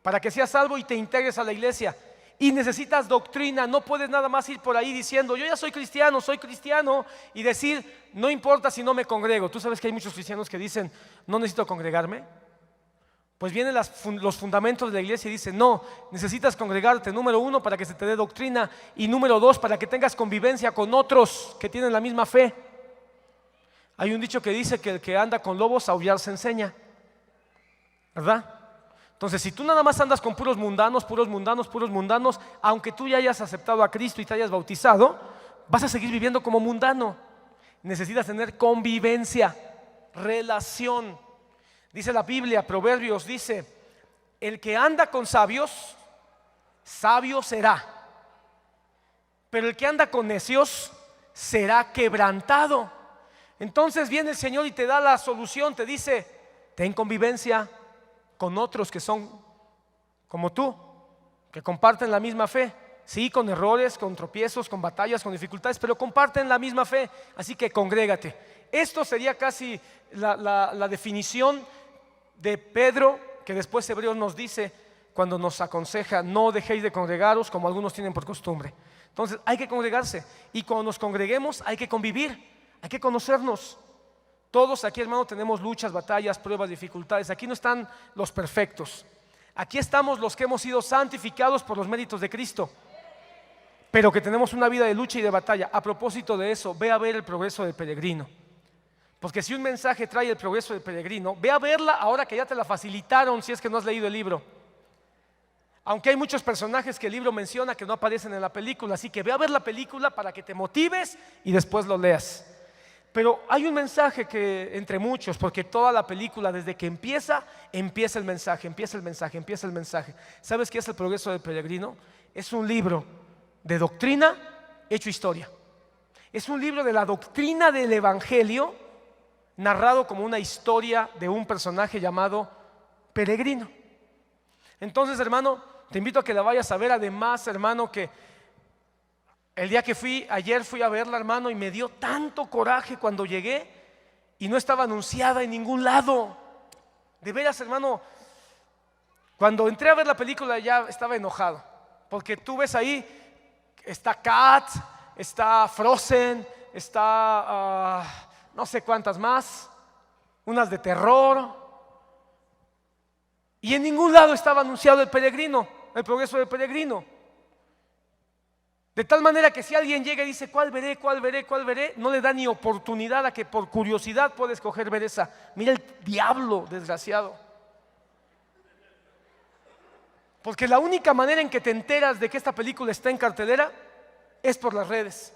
para que seas salvo y te integres a la iglesia. Y necesitas doctrina, no puedes nada más ir por ahí diciendo, yo ya soy cristiano y decir, no importa si no me congrego. Tú sabes que hay muchos cristianos que dicen, no necesito congregarme. Pues vienen los fundamentos de la iglesia y dicen, no, necesitas congregarte, número 1, para que se te dé doctrina, y número 2, para que tengas convivencia con otros que tienen la misma fe. Hay un dicho que dice que el que anda con lobos, aullar se enseña, ¿verdad? Entonces, si tú nada más andas con puros mundanos, aunque tú ya hayas aceptado a Cristo y te hayas bautizado, vas a seguir viviendo como mundano. Necesitas tener convivencia, relación. Dice la Biblia, Proverbios dice, el que anda con sabios, sabio será, pero el que anda con necios será quebrantado. Entonces viene el Señor y te da la solución, te dice, ten convivencia con otros que son como tú, que comparten la misma fe. Sí, con errores, con tropiezos, con batallas, con dificultades, pero comparten la misma fe. Así que congrégate. Esto sería casi la definición de Pedro, que después Hebreos nos dice cuando nos aconseja, no dejéis de congregaros como algunos tienen por costumbre. Entonces hay que congregarse, y cuando nos congreguemos hay que convivir, hay que conocernos. Todos aquí, hermano, tenemos luchas, batallas, pruebas, dificultades. Aquí no están los perfectos. Aquí estamos los que hemos sido santificados por los méritos de Cristo, pero que tenemos una vida de lucha y de batalla. A propósito de eso, ve a ver El progreso del peregrino. Porque si un mensaje trae el progreso del peregrino, ve a verla ahora que ya te la facilitaron, si es que no has leído el libro. Aunque hay muchos personajes que el libro menciona que no aparecen en la película, así que ve a ver la película para que te motives y después lo leas. Pero hay un mensaje que entre muchos, porque toda la película desde que empieza el mensaje. ¿Sabes qué es El progreso del peregrino? Es un libro de doctrina hecho historia. Es un libro de la doctrina del evangelio narrado como una historia de un personaje llamado peregrino. Entonces, hermano, te invito a que la vayas a ver. Además, hermano, que el día que ayer fui a verla, hermano, y me dio tanto coraje cuando llegué y no estaba anunciada en ningún lado. De veras, hermano, cuando entré a ver la película ya estaba enojado, porque tú ves ahí, está Cats, está Frozen, está no sé cuántas más, unas de terror, y en ningún lado estaba anunciado el peregrino, el progreso del peregrino. De tal manera que si alguien llega y dice, ¿cuál veré? No le da ni oportunidad a que por curiosidad pueda escoger ver esa. Mira el diablo, desgraciado. Porque la única manera en que te enteras de que esta película está en cartelera es por las redes.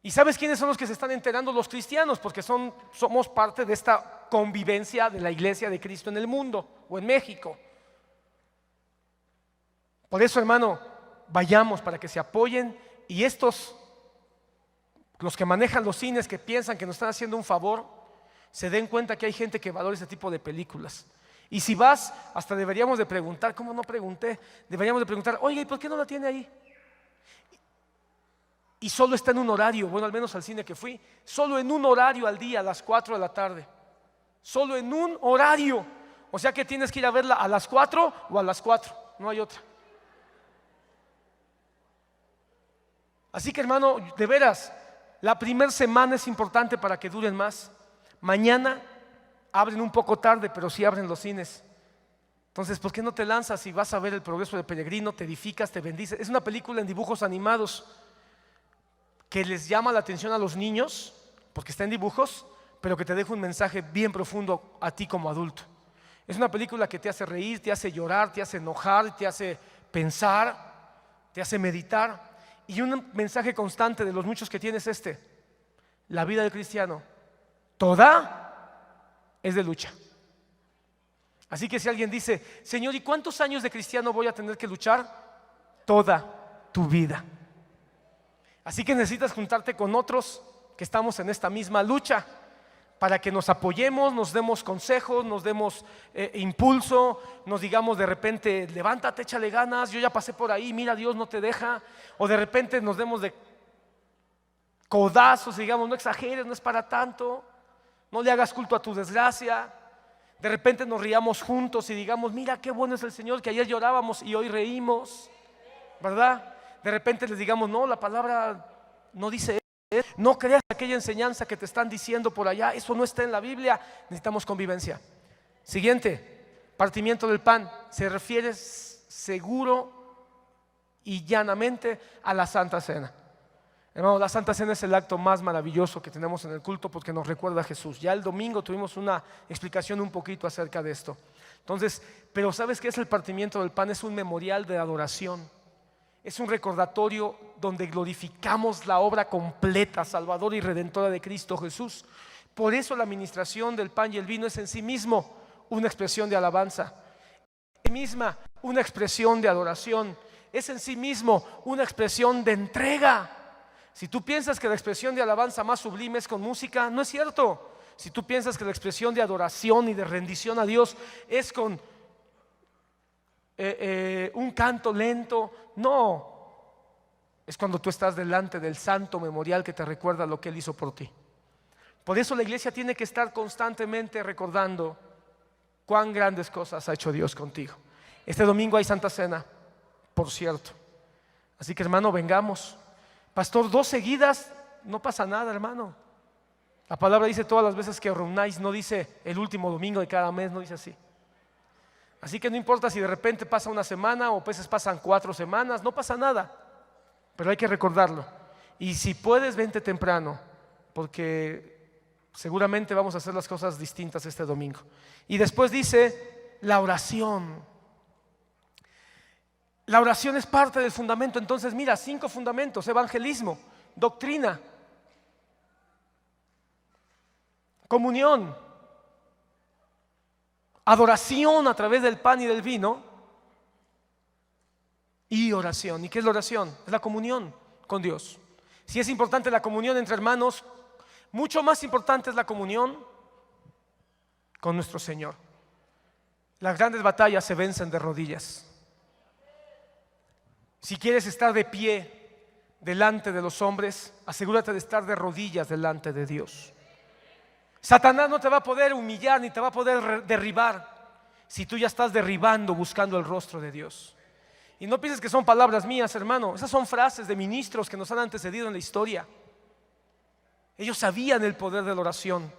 ¿Y sabes quiénes son los que se están enterando? Los cristianos, porque somos parte de esta convivencia de la iglesia de Cristo en el mundo o en México. Por eso, hermano, vayamos para que se apoyen, y los que manejan los cines, que piensan que nos están haciendo un favor, se den cuenta que hay gente que valora ese tipo de películas. Y si vas, hasta deberíamos de preguntar, ¿cómo no pregunté? Deberíamos de preguntar, oiga, ¿y por qué no la tiene ahí? Y solo está en un horario, bueno, al menos al cine que fui, solo en un horario al día, a las 4 de la tarde. Solo en un horario. O sea que tienes que ir a verla a las 4 o a las 4, no hay otra. Así que, hermano, de veras, la primera semana es importante para que duren más. Mañana abren un poco tarde, pero sí abren los cines. Entonces, ¿por qué no te lanzas y vas a ver El progreso del peregrino? Te edificas, te bendices. Es una película en dibujos animados que les llama la atención a los niños, porque está en dibujos, pero que te deja un mensaje bien profundo a ti como adulto. Es una película que te hace reír, te hace llorar, te hace enojar, te hace pensar, te hace meditar. Y un mensaje constante de los muchos que tienes la vida del cristiano, toda es de lucha. Así que si alguien dice, Señor, ¿y cuántos años de cristiano voy a tener que luchar? Toda tu vida. Así que necesitas juntarte con otros que estamos en esta misma lucha, para que nos apoyemos, nos demos consejos, nos demos impulso, nos digamos de repente, levántate, échale ganas, yo ya pasé por ahí, mira, Dios no te deja. O de repente nos demos de codazos y digamos, no exageres, no es para tanto, no le hagas culto a tu desgracia. De repente nos riamos juntos y digamos, mira qué bueno es el Señor, que ayer llorábamos y hoy reímos, ¿verdad? De repente les digamos, no, la palabra no dice eso. No creas aquella enseñanza que te están diciendo por allá, eso no está en la Biblia. Necesitamos convivencia. Siguiente, partimiento del pan. Se refiere seguro y llanamente a la Santa Cena. Hermano, la Santa Cena es el acto más maravilloso que tenemos en el culto, porque nos recuerda a Jesús. Ya el domingo tuvimos una explicación un poquito acerca de esto. Entonces, pero ¿sabes qué es el partimiento del pan? Es un memorial de adoración. Es un recordatorio donde glorificamos la obra completa, salvadora y redentora de Cristo Jesús. Por eso la administración del pan y el vino es en sí mismo una expresión de alabanza, en sí misma una expresión de adoración, es en sí mismo una expresión de entrega. Si tú piensas que la expresión de alabanza más sublime es con música, no es cierto. Si tú piensas que la expresión de adoración y de rendición a Dios es con un canto lento, no, es cuando tú estás delante del santo memorial que te recuerda lo que Él hizo por ti. Por eso la iglesia tiene que estar constantemente recordando cuán grandes cosas ha hecho Dios contigo. Este domingo hay Santa Cena, por cierto. Así que, hermano, vengamos. Pastor, 2 seguidas, no pasa nada, hermano. La palabra dice todas las veces que os reunáis, no dice el último domingo de cada mes, no dice así. Así que no importa si de repente pasa una semana o a veces pasan 4 semanas, no pasa nada, pero hay que recordarlo. Y si puedes, vente temprano, porque seguramente vamos a hacer las cosas distintas este domingo. Y después dice la oración. La oración es parte del fundamento. Entonces mira, 5 fundamentos: evangelismo, doctrina, comunión, adoración a través del pan y del vino, y oración. ¿Y qué es la oración? Es la comunión con Dios. Si es importante la comunión entre hermanos, mucho más importante es la comunión con nuestro Señor. Las grandes batallas se vencen de rodillas. Si quieres estar de pie delante de los hombres, asegúrate de estar de rodillas delante de Dios. Satanás no te va a poder humillar ni te va a poder derribar si tú ya estás derribando buscando el rostro de Dios. Y no pienses que son palabras mías, hermano. Esas son frases de ministros que nos han antecedido en la historia. Ellos sabían el poder de la oración.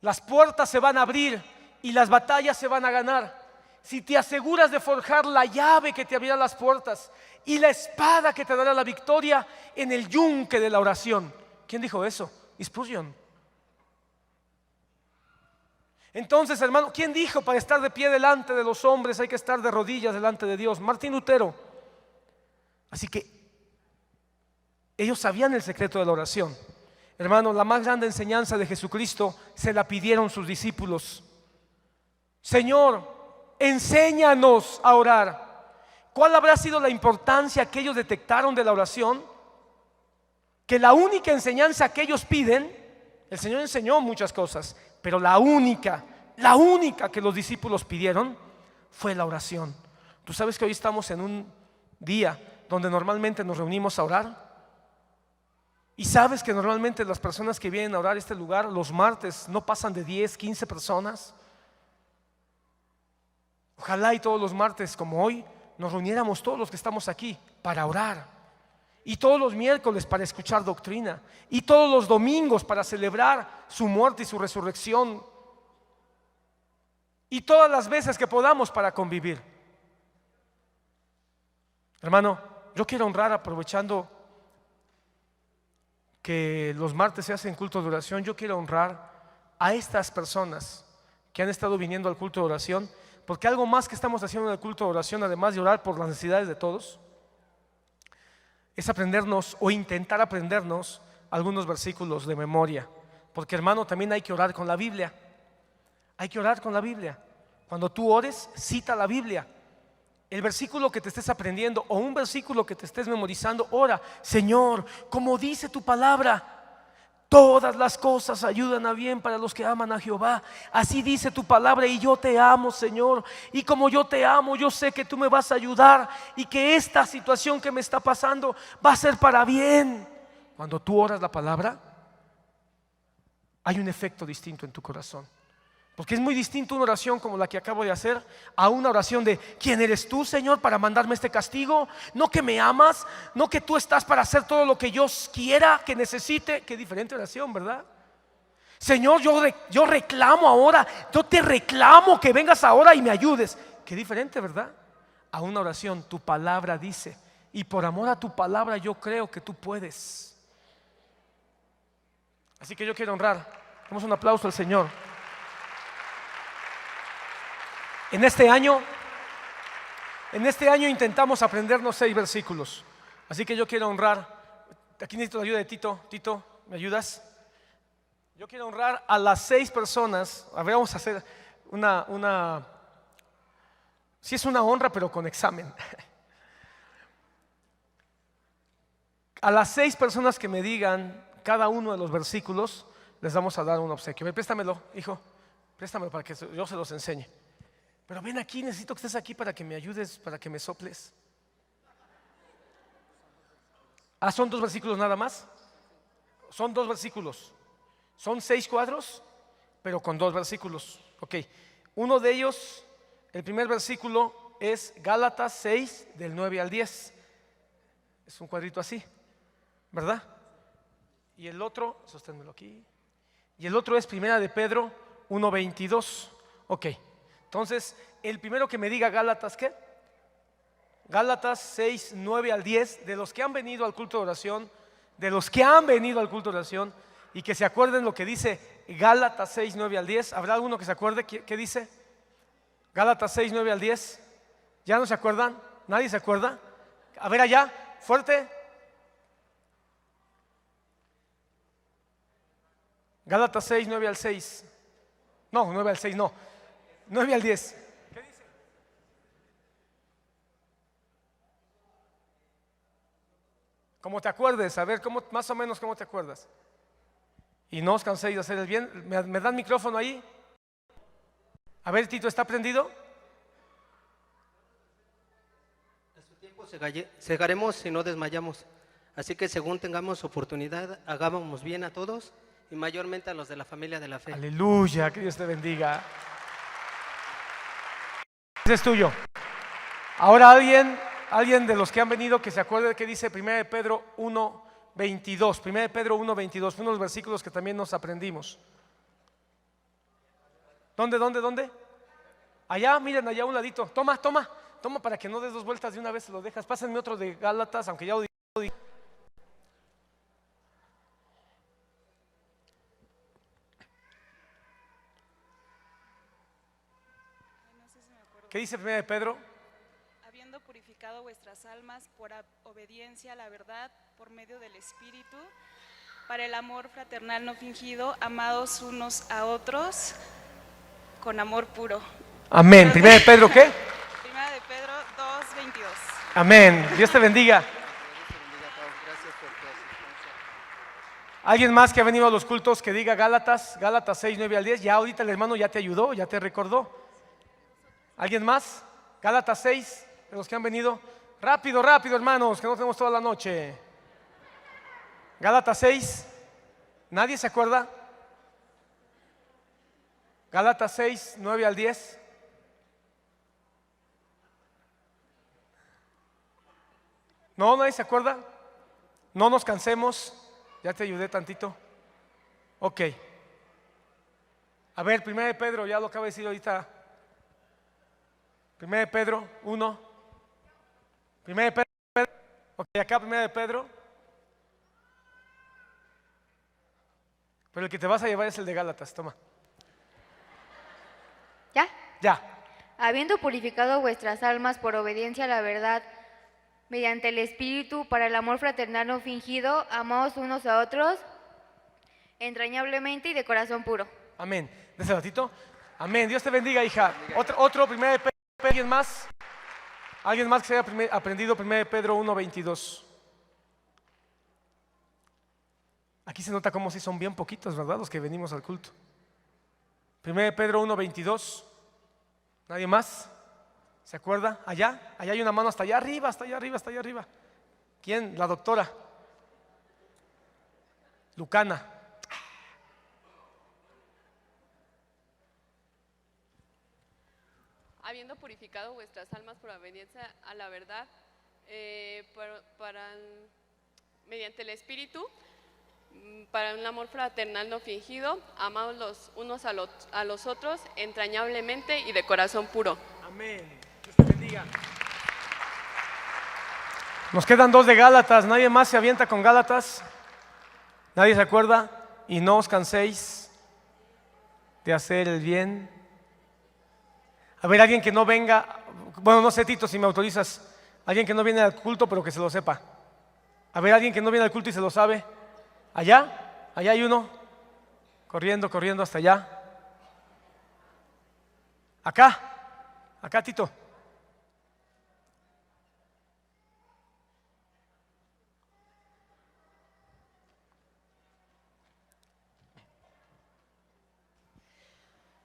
Las puertas se van a abrir y las batallas se van a ganar si te aseguras de forjar la llave que te abrirá las puertas y la espada que te dará la victoria en el yunque de la oración. ¿Quién dijo eso? Spurgeon. Entonces, hermano, ¿quién dijo para estar de pie delante de los hombres hay que estar de rodillas delante de Dios? Martín Lutero. Así que ellos sabían el secreto de la oración. Hermano, la más grande enseñanza de Jesucristo se la pidieron sus discípulos. Señor, enséñanos a orar. ¿Cuál habrá sido la importancia que ellos detectaron de la oración? Que la única enseñanza que ellos piden, el Señor enseñó muchas cosas, pero la única que los discípulos pidieron fue la oración. ¿Tú sabes que hoy estamos en un día donde normalmente nos reunimos a orar? Y sabes que normalmente las personas que vienen a orar a este lugar los martes no pasan de 10, 15 personas. Ojalá y todos los martes como hoy nos reuniéramos todos los que estamos aquí para orar, y todos los miércoles para escuchar doctrina, y todos los domingos para celebrar su muerte y su resurrección, y todas las veces que podamos para convivir. Hermano, yo quiero honrar, aprovechando que los martes se hacen culto de oración, yo quiero honrar a estas personas que han estado viniendo al culto de oración, porque algo más que estamos haciendo en el culto de oración, además de orar por las necesidades de todos, es aprendernos o intentar aprendernos algunos versículos de memoria. Porque, hermano, también hay que orar con la Biblia. Hay que orar con la Biblia. Cuando tú ores, cita la Biblia. El versículo que te estés aprendiendo o un versículo que te estés memorizando, ora: Señor, como dice tu palabra, todas las cosas ayudan a bien para los que aman a Jehová. Así dice tu palabra y yo te amo, Señor. Y como yo te amo, yo sé que tú me vas a ayudar y que esta situación que me está pasando va a ser para bien. Cuando tú oras la palabra, hay un efecto distinto en tu corazón. Porque es muy distinto una oración como la que acabo de hacer a una oración de: ¿quién eres tú, Señor, para mandarme este castigo? No que me amas, no que tú estás para hacer todo lo que yo quiera, que necesite. Qué diferente oración, ¿verdad? Señor, yo reclamo ahora, yo te reclamo que vengas ahora y me ayudes. Qué diferente, ¿verdad? A una oración: tu palabra dice, y por amor a tu palabra yo creo que tú puedes. Así que yo quiero honrar. Damos un aplauso al Señor. En este año intentamos aprendernos 6 versículos. Así que yo quiero honrar. Aquí necesito la ayuda de Tito. Tito, ¿me ayudas? Yo quiero honrar a las 6 personas. A ver, vamos a hacer sí, es una honra, pero con examen. A las 6 personas que me digan cada uno de los versículos, les vamos a dar un obsequio. Préstamelo, hijo. Préstamelo para que yo se los enseñe. Pero ven aquí, necesito que estés aquí para que me ayudes, para que me soples. ¿Son 2 versículos nada más? Son 2 versículos. Son 6 cuadros, pero con 2 versículos. Ok. Uno de ellos, el primer versículo es Gálatas 6, del 9 al 10. Es un cuadrito así, ¿verdad? Y el otro, sosténmelo aquí. Y el otro es Primera de Pedro 1, 22. Ok. Entonces, el primero que me diga Gálatas, ¿qué? Gálatas 6, 9 al 10, de los que han venido al culto de oración, y que se acuerden lo que dice Gálatas 6, 9 al 10. ¿Habrá alguno que se acuerde qué dice? Gálatas 6, 9 al 10. ¿Ya no se acuerdan? ¿Nadie se acuerda? A ver allá, fuerte. Gálatas 6, 9 al 6. No, 9 al 6 no. 9 al 10. ¿Qué dice? Como te acuerdes, a ver, más o menos cómo te acuerdas. Y no os canséis de hacer el bien. ¿Me dan micrófono ahí? A ver, Tito, ¿está prendido? A su tiempo segaremos y no desmayamos. Así que según tengamos oportunidad, hagamos bien a todos y mayormente a los de la familia de la fe. Aleluya, que Dios te bendiga. Ese es tuyo. Ahora alguien de los que han venido que se acuerde de que dice 1 de Pedro 1, 22. 1 de Pedro 1, 22. Fue uno de los versículos que también nos aprendimos. ¿Dónde? Allá, miren, allá a un ladito. Toma para que no des 2 vueltas de una vez, se lo dejas. Pásenme otro de Gálatas, aunque ya lo dije. ¿Qué dice 1 de Pedro? Habiendo purificado vuestras almas por obediencia a la verdad por medio del Espíritu, para el amor fraternal no fingido, amados unos a otros con amor puro. Amén. 1 de Pedro, ¿qué? 1 de Pedro 2, 22. Amén. Dios te bendiga. ¿Alguien más que ha venido a los cultos que diga Gálatas 6, 9 al 10? Ya ahorita el hermano ya te ayudó, ya te recordó. ¿Alguien más? Gálatas 6, de los que han venido. Rápido, hermanos, que no tenemos toda la noche. Gálatas 6. ¿Nadie se acuerda? Gálatas 6, 9 al 10. ¿No? ¿Nadie se acuerda? No nos cansemos. Ya te ayudé tantito. Ok. A ver, 1 de Pedro, ya lo acabo de decir ahorita. 1 de Pedro 1. 1 de Pedro. Ok, acá 1 de Pedro. Pero el que te vas a llevar es el de Gálatas, toma. ¿Ya? Ya. Habiendo purificado vuestras almas por obediencia a la verdad, mediante el Espíritu, para el amor fraternal no fingido, amaos unos a otros, entrañablemente y de corazón puro. Amén. De ese ratito. Amén. Dios te bendiga, hija. Otro 1 de Pedro. ¿Alguien más? ¿Alguien más que se haya aprendido 1 de Pedro 1:22? Aquí se nota como si son bien poquitos, ¿verdad? Los que venimos al culto. 1 de Pedro 1:22. ¿Nadie más? ¿Se acuerda? Allá hay una mano hasta allá arriba, hasta allá arriba, hasta allá arriba. ¿Quién? La doctora Lucana. Habiendo purificado vuestras almas por obediencia a la verdad, mediante el Espíritu, para un amor fraternal no fingido, amados los unos a los otros entrañablemente y de corazón puro. Amén. Dios te bendiga. Nos quedan 2 de Gálatas. ¿Nadie más se avienta con Gálatas? ¿Nadie se acuerda? Y no os canséis de hacer el bien. A ver, alguien que no venga, bueno, no sé, Tito, si me autorizas, alguien que no viene al culto, pero que se lo sepa. A ver, alguien que no viene al culto y se lo sabe. Allá hay uno, corriendo hasta allá. Acá, Tito.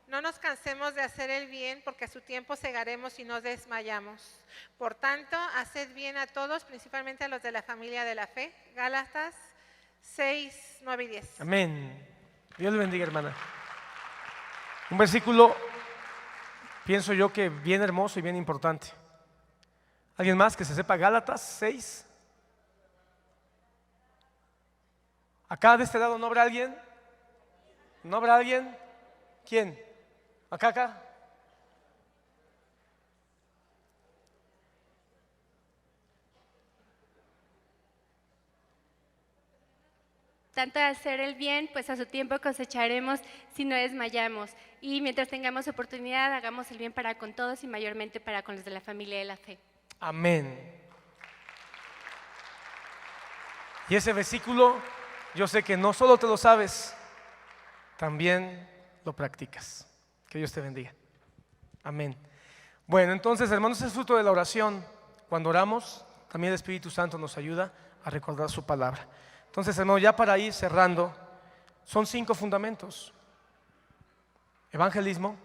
No nos cansemos de hacer el bien, porque a su tiempo segaremos y no desmayamos. Por tanto, haced bien a todos, principalmente a los de la familia de la fe. Gálatas 6, 9 y 10. Amén. Dios le bendiga, hermana. Un versículo, pienso yo que bien hermoso y bien importante. ¿Alguien más que se sepa Gálatas 6? Acá de este lado, ¿no habrá alguien? ¿No habrá alguien? ¿Quién? Acá. Tanto de hacer el bien, pues a su tiempo cosecharemos si no desmayamos. Y mientras tengamos oportunidad, hagamos el bien para con todos y mayormente para con los de la familia de la fe. Amén. Y ese versículo, yo sé que no solo te lo sabes, también lo practicas. Que Dios te bendiga. Amén. Bueno, entonces, hermanos, es fruto de la oración. Cuando oramos, también el Espíritu Santo nos ayuda a recordar su palabra. Entonces, hermanos, ya para ir cerrando, son 5 fundamentos: evangelismo,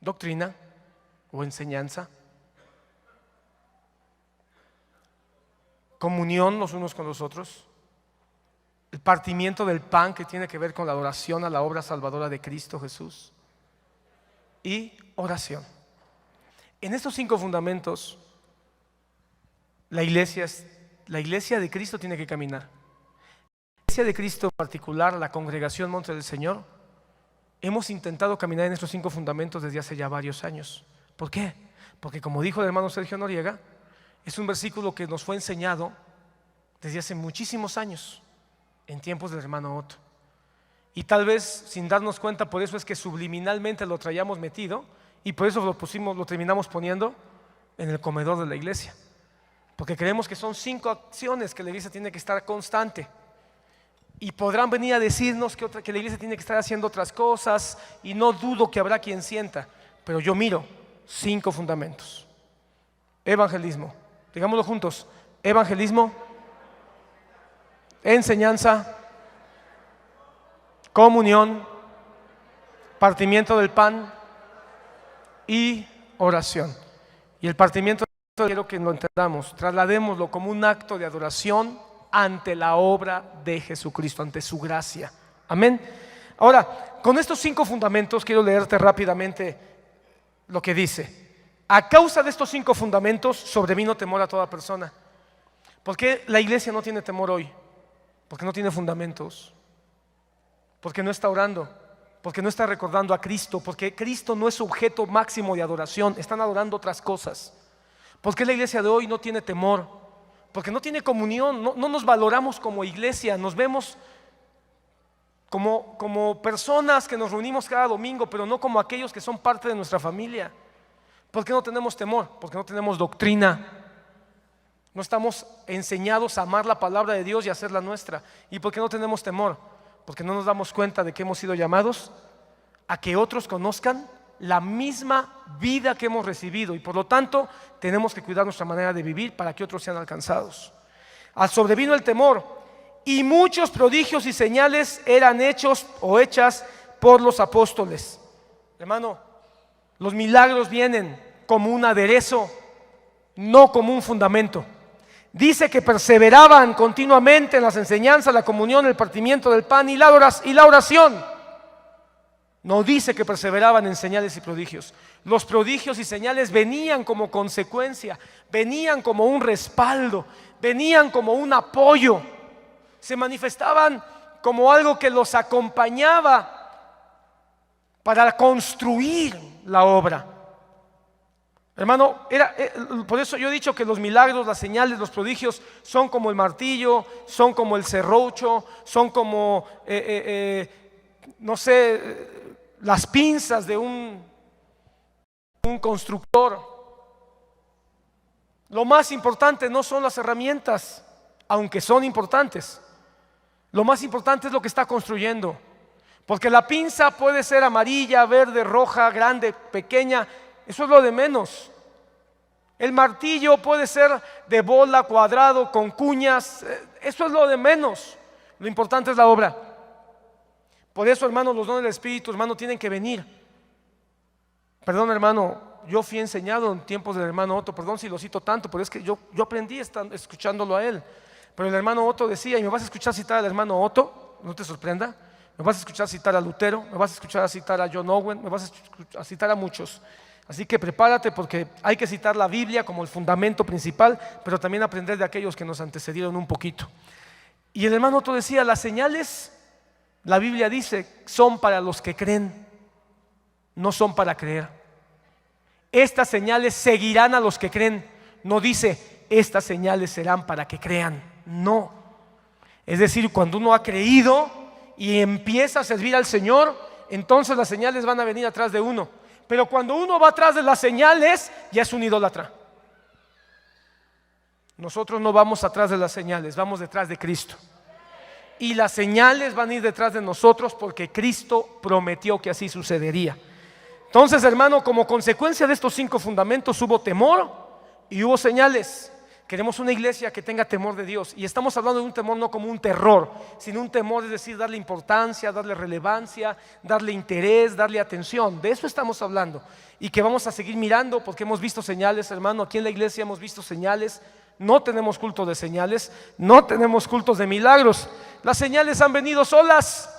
doctrina o enseñanza, comunión los unos con los otros, el partimiento del pan, que tiene que ver con la adoración a la obra salvadora de Cristo Jesús, y oración. En estos 5 fundamentos, la iglesia de Cristo tiene que caminar. La iglesia de Cristo en particular, la congregación Monte del Señor, hemos intentado caminar en estos 5 fundamentos desde hace ya varios años. ¿Por qué? Porque, como dijo el hermano Sergio Noriega, es un versículo que nos fue enseñado desde hace muchísimos años, en tiempos del hermano Otto. Y tal vez sin darnos cuenta, por eso es que subliminalmente lo traíamos metido, y por eso lo terminamos poniendo en el comedor de la iglesia. Porque creemos que son 5 acciones que la iglesia tiene que estar constante. Y podrán venir a decirnos que la iglesia tiene que estar haciendo otras cosas, y no dudo que habrá quien sienta, pero yo miro 5 fundamentos. Evangelismo, digámoslo juntos: evangelismo, enseñanza, comunión, partimiento del pan y oración. Y el partimiento, quiero que lo entendamos, trasladémoslo como un acto de adoración ante la obra de Jesucristo, ante su gracia. Amén. Ahora, con estos 5 fundamentos quiero leerte rápidamente lo que dice. A causa de estos 5 fundamentos sobrevino temor a toda persona. ¿Por qué la iglesia no tiene temor hoy? Porque no tiene fundamentos, porque no está orando, porque no está recordando a Cristo, porque Cristo no es su objeto máximo de adoración, están adorando otras cosas. ¿Por qué la iglesia de hoy no tiene temor? Porque no tiene comunión, no nos valoramos como iglesia, nos vemos como personas que nos reunimos cada domingo, pero no como aquellos que son parte de nuestra familia. ¿Por qué no tenemos temor? Porque no tenemos doctrina. No estamos enseñados a amar la palabra de Dios y a hacerla nuestra. ¿Y por qué no tenemos temor? porque no nos damos cuenta de que hemos sido llamados a que otros conozcan la misma vida que hemos recibido, y por lo tanto tenemos que cuidar nuestra manera de vivir para que otros sean alcanzados. Sobrevino el temor, y muchos prodigios y señales eran hechos o hechas por los apóstoles. Hermano, los milagros vienen como un aderezo, no como un fundamento. Dice que perseveraban continuamente en las enseñanzas, la comunión, el partimiento del pan y la oración. No dice que perseveraban en señales y prodigios. Los prodigios y señales venían como consecuencia, venían como un respaldo, venían como un apoyo, se manifestaban como algo que los acompañaba para construir la obra. Hermano, por eso yo he dicho que los milagros, las señales, los prodigios son como el martillo, son como el serrucho, son como, no sé, las pinzas de un constructor. Lo más importante no son las herramientas, aunque son importantes. Lo más importante es lo que está construyendo. Porque la pinza puede ser amarilla, verde, roja, grande, pequeña. Eso es lo de menos. El martillo puede ser de bola, cuadrado, con cuñas. Eso es lo de menos. Lo importante es la obra. Por eso, hermano, los dones del Espíritu, hermano, tienen que venir. Perdón, hermano, yo fui enseñado en tiempos del hermano Otto. Perdón si lo cito tanto, pero es que yo aprendí escuchándolo a él. Pero el hermano Otto decía, y me vas a escuchar citar al hermano Otto, no te sorprenda. Me vas a escuchar citar a Lutero, me vas a escuchar citar a John Owen, me vas a citar a muchos. Así que prepárate, porque hay que citar la Biblia como el fundamento principal, pero también aprender de aquellos que nos antecedieron un poquito. Y el hermano Otto decía, las señales, la Biblia dice, son para los que creen, no son para creer. Estas señales seguirán a los que creen. No dice, estas señales serán para que crean. No. Es decir, cuando uno ha creído y empieza a servir al Señor, entonces las señales van a venir atrás de uno. Pero cuando uno va atrás de las señales, ya es un idólatra. Nosotros no vamos atrás de las señales, vamos detrás de Cristo. Y las señales van a ir detrás de nosotros porque Cristo prometió que así sucedería. Entonces, hermano, como consecuencia de estos 5 fundamentos hubo temor y hubo señales. Queremos una iglesia que tenga temor de Dios, y estamos hablando de un temor no como un terror, sino un temor, es decir, darle importancia, darle relevancia, darle interés, darle atención. De eso estamos hablando, y que vamos a seguir mirando porque hemos visto señales, hermano. Aquí en la iglesia hemos visto señales. No tenemos culto de señales, no tenemos cultos de milagros. Las señales han venido solas.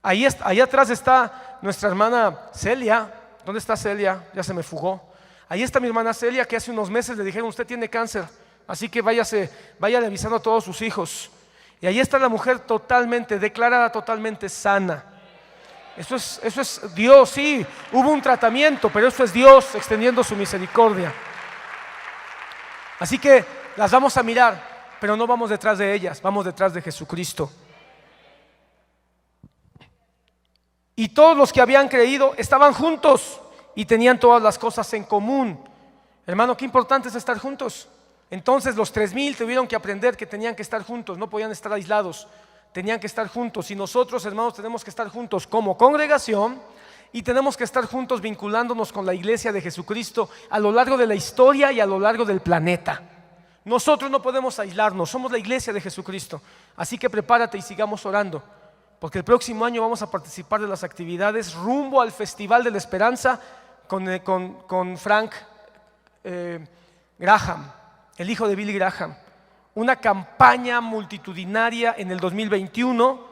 Ahí atrás está nuestra hermana Celia. ¿Dónde está Celia? Ya se me fugó. Ahí está mi hermana Celia, que hace unos meses le dijeron, usted tiene cáncer, así que vaya avisando a todos sus hijos. Y ahí está la mujer totalmente, declarada totalmente sana. Eso es Dios, sí, hubo un tratamiento, pero eso es Dios extendiendo su misericordia. Así que las vamos a mirar, pero no vamos detrás de ellas, vamos detrás de Jesucristo. Y todos los que habían creído estaban juntos y tenían todas las cosas en común. Hermano, qué importante es estar juntos. Entonces los 3,000 tuvieron que aprender que tenían que estar juntos, no podían estar aislados, tenían que estar juntos. Y nosotros, hermanos, tenemos que estar juntos como congregación, y tenemos que estar juntos vinculándonos con la iglesia de Jesucristo a lo largo de la historia y a lo largo del planeta. Nosotros no podemos aislarnos, somos la iglesia de Jesucristo. Así que prepárate y sigamos orando, porque el próximo año vamos a participar de las actividades rumbo al Festival de la Esperanza con Frank Graham, el hijo de Billy Graham. Una campaña multitudinaria en el 2021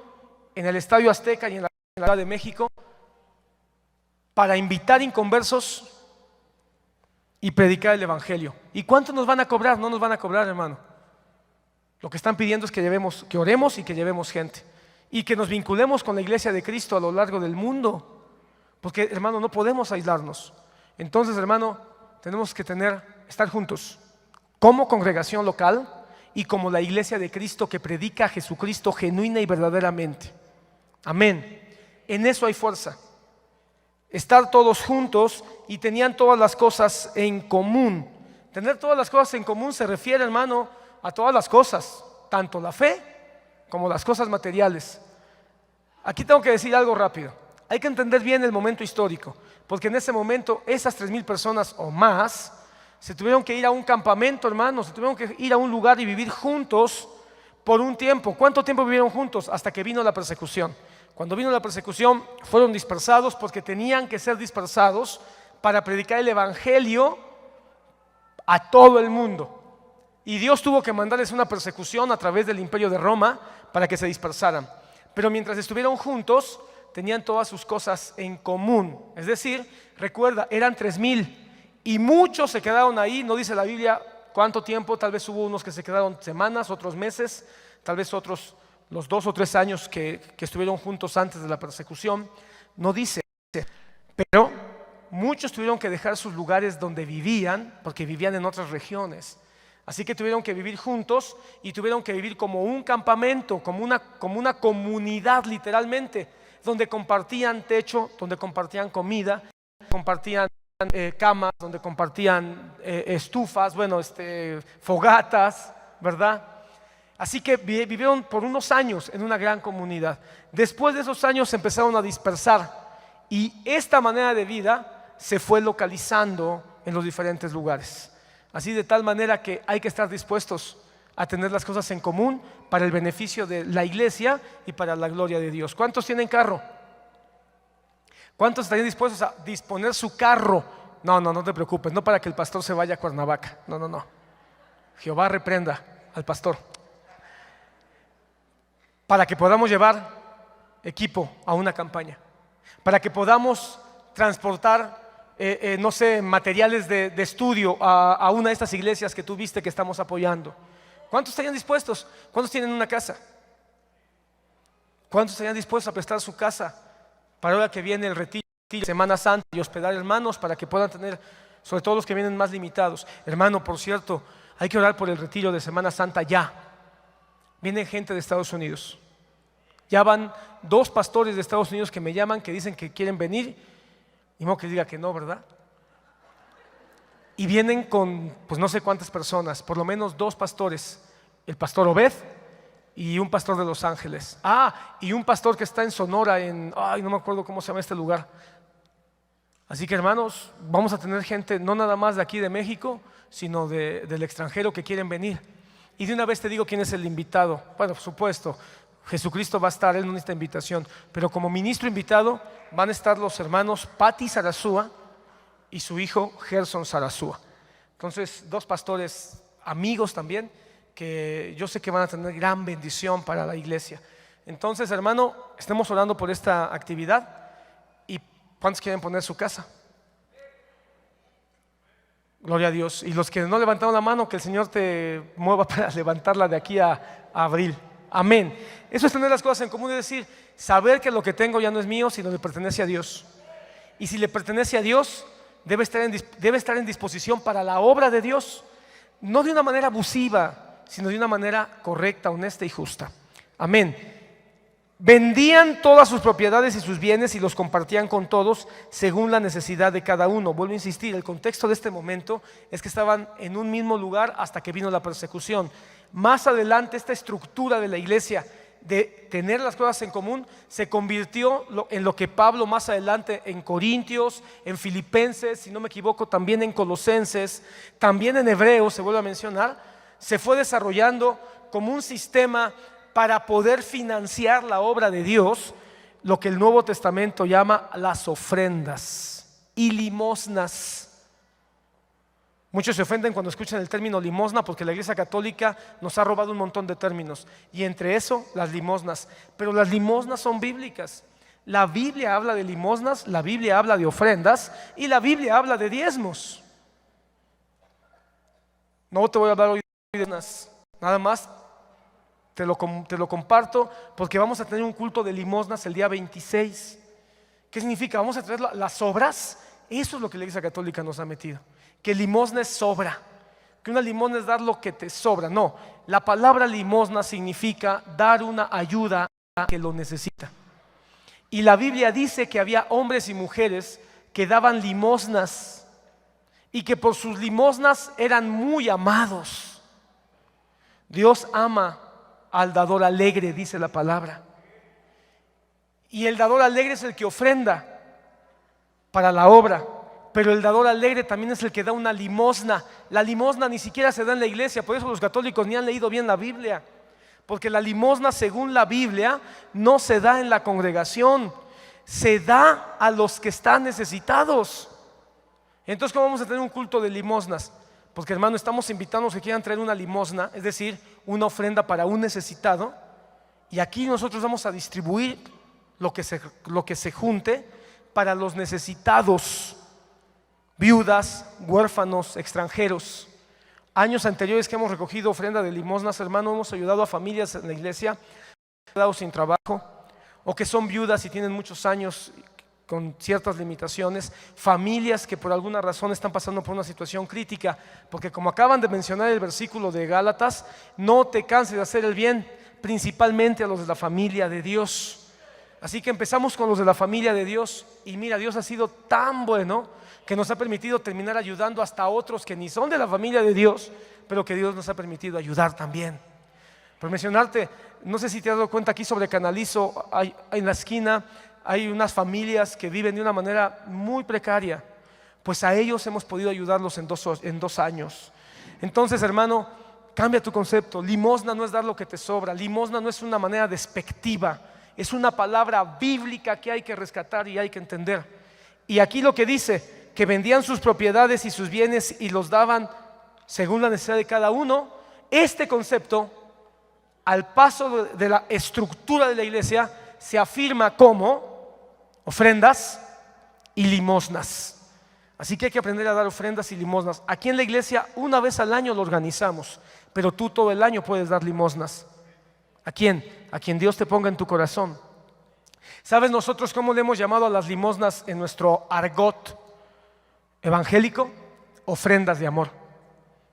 en el Estadio Azteca y en la Ciudad de México, para invitar inconversos y predicar el Evangelio. ¿Y cuánto nos van a cobrar? No nos van a cobrar, hermano. Lo que están pidiendo es que oremos y que llevemos gente, y que nos vinculemos con la iglesia de Cristo a lo largo del mundo. Porque, hermano, no podemos aislarnos. Entonces, hermano, tenemos que estar juntos como congregación local y como la iglesia de Cristo que predica a Jesucristo genuina y verdaderamente. Amén. En eso hay fuerza. Estar todos juntos y tenían todas las cosas en común. Tener todas las cosas en común se refiere, hermano, a todas las cosas, tanto la fe como las cosas materiales. Aquí tengo que decir algo rápido. Hay que entender bien el momento histórico, porque en ese momento esas 3,000 personas o más se tuvieron que ir a un campamento, hermanos, se tuvieron que ir a un lugar y vivir juntos por un tiempo. ¿Cuánto tiempo vivieron juntos? Hasta que vino la persecución. Cuando vino la persecución fueron dispersados porque tenían que ser dispersados para predicar el evangelio a todo el mundo. Y Dios tuvo que mandarles una persecución a través del imperio de Roma para que se dispersaran. Pero mientras estuvieron juntos, tenían todas sus cosas en común. Es decir, recuerda, eran 3,000 y muchos se quedaron ahí. No dice la Biblia cuánto tiempo, tal vez hubo unos que se quedaron semanas, otros meses, tal vez otros los 2 o 3 años que estuvieron juntos antes de la persecución. No dice, pero muchos tuvieron que dejar sus lugares donde vivían, porque vivían en otras regiones. Así que tuvieron que vivir juntos y tuvieron que vivir como un campamento, como una comunidad literalmente, donde compartían techo, donde compartían comida, compartían camas, donde compartían estufas, fogatas, ¿verdad? Así que vivieron por unos años en una gran comunidad. Después de esos años se empezaron a dispersar y esta manera de vida se fue localizando en los diferentes lugares. Así de tal manera que hay que estar dispuestos a tener las cosas en común para el beneficio de la iglesia y para la gloria de Dios. ¿Cuántos tienen carro? ¿Cuántos estarían dispuestos a disponer su carro? No te preocupes, no para que el pastor se vaya a Cuernavaca. No. Jehová reprenda al pastor. Para que podamos llevar equipo a una campaña. Para que podamos transportar materiales de estudio a una de estas iglesias que tú viste que estamos apoyando. ¿Cuántos estarían dispuestos? ¿Cuántos tienen una casa? ¿Cuántos estarían dispuestos a prestar su casa para ahora que viene el retiro de Semana Santa y hospedar hermanos para que puedan tener, sobre todo los que vienen más limitados? Hermano, por cierto, hay que orar por el retiro de Semana Santa ya. Vienen gente de Estados Unidos. Ya van 2 pastores de Estados Unidos que me llaman, que dicen que quieren venir. Ni modo que diga que no, ¿verdad? Y vienen con, pues no sé cuántas personas, por lo menos 2 pastores. El pastor Obed y un pastor de Los Ángeles. Y un pastor que está en Sonora, no me acuerdo cómo se llama este lugar. Así que hermanos, vamos a tener gente no nada más de aquí de México, sino del extranjero que quieren venir. Y de una vez te digo quién es el invitado. Bueno, por supuesto, Jesucristo va a estar, Él no necesita invitación, pero como ministro invitado van a estar los hermanos Patti Sarasúa y su hijo Gerson Sarasúa. Entonces, 2 pastores amigos también, que yo sé que van a tener gran bendición para la iglesia. Entonces, hermano, estemos orando por esta actividad. ¿Y cuántos quieren poner su casa? Gloria a Dios. Y los que no levantaron la mano, que el Señor te mueva para levantarla de aquí a abril. Amén. Eso es tener las cosas en común, es decir, saber que lo que tengo ya no es mío, sino le pertenece a Dios. Y si le pertenece a Dios, debe estar en disposición para la obra de Dios, no de una manera abusiva, sino de una manera correcta, honesta y justa. Amén. Vendían todas sus propiedades y sus bienes y los compartían con todos según la necesidad de cada uno. Vuelvo a insistir, el contexto de este momento es que estaban en un mismo lugar hasta que vino la persecución. Más adelante esta estructura de la iglesia de tener las cosas en común se convirtió en lo que Pablo más adelante en Corintios, en Filipenses, si no me equivoco, también en Colosenses, también en Hebreos se vuelve a mencionar, se fue desarrollando como un sistema para poder financiar la obra de Dios, lo que el Nuevo Testamento llama las ofrendas y limosnas. Muchos se ofenden cuando escuchan el término limosna porque la Iglesia Católica nos ha robado un montón de términos y entre eso las limosnas, pero las limosnas son bíblicas. La Biblia habla de limosnas, la Biblia habla de ofrendas y la Biblia habla de diezmos. No te voy a hablar hoy de limosnas, nada más te lo comparto porque vamos a tener un culto de limosnas el día 26. ¿Qué significa? Vamos a traer las obras. Eso es lo que la Iglesia Católica nos ha metido, que limosna es sobra, que una limosna es dar lo que te sobra. No, la palabra limosna significa dar una ayuda a que lo necesita. Y la Biblia dice que había hombres y mujeres que daban limosnas y que por sus limosnas eran muy amados. Dios ama al dador alegre, dice la palabra. Y el dador alegre es el que ofrenda para la obra, pero el dador alegre también es el que da una limosna. La limosna ni siquiera se da en la iglesia, por eso los católicos ni han leído bien la Biblia, porque la limosna, según la Biblia, no se da en la congregación, se da a los que están necesitados. Entonces, ¿cómo vamos a tener un culto de limosnas? Porque, hermano, estamos invitando a los que quieran traer una limosna, es decir, una ofrenda para un necesitado, y aquí nosotros vamos a distribuir lo que se junte para los necesitados, viudas, huérfanos, extranjeros. Años anteriores que hemos recogido ofrenda de limosnas, hermano, hemos ayudado a familias en la iglesia quedado sin trabajo, o que son viudas y tienen muchos años con ciertas limitaciones, familias que por alguna razón están pasando por una situación crítica, porque como acaban de mencionar el versículo de Gálatas, no te canses de hacer el bien, principalmente a los de la familia de Dios. Así que empezamos con los de la familia de Dios, y mira, Dios ha sido tan bueno que nos ha permitido terminar ayudando hasta a otros que ni son de la familia de Dios, pero que Dios nos ha permitido ayudar también. Por mencionarte, no sé si te has dado cuenta, aquí sobre Canalizo, en la esquina, hay unas familias que viven de una manera muy precaria, pues a ellos hemos podido ayudarlos en 2 años. Entonces, hermano, cambia tu concepto. Limosna no es dar lo que te sobra, limosna no es una manera despectiva, es una palabra bíblica que hay que rescatar y hay que entender. Y aquí lo que dice, que vendían sus propiedades y sus bienes y los daban según la necesidad de cada uno. Este concepto, al paso de la estructura de la iglesia, se afirma como ofrendas y limosnas. Así que hay que aprender a dar ofrendas y limosnas. Aquí en la iglesia una vez al año lo organizamos, pero tú todo el año puedes dar limosnas. ¿A quién? A quien Dios te ponga en tu corazón. ¿Sabes nosotros cómo le hemos llamado a las limosnas en nuestro argot evangélico? Ofrendas de amor.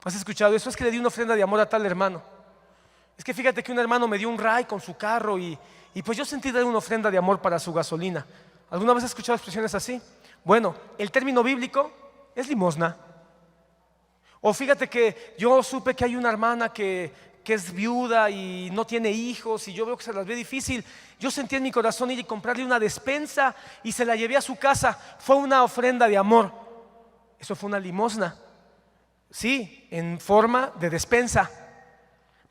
¿Has escuchado eso? Es que le di una ofrenda de amor a tal hermano. Es que fíjate que un hermano me dio un ray con su carro y pues yo sentí dar una ofrenda de amor para su gasolina. ¿Alguna vez has escuchado expresiones así? Bueno, el término bíblico es limosna. O fíjate que yo supe que hay una hermana que es viuda y no tiene hijos y yo veo que se las ve difícil. Yo sentí en mi corazón ir y comprarle una despensa y se la llevé a su casa. Fue una ofrenda de amor. Eso fue una limosna. Sí, en forma de despensa.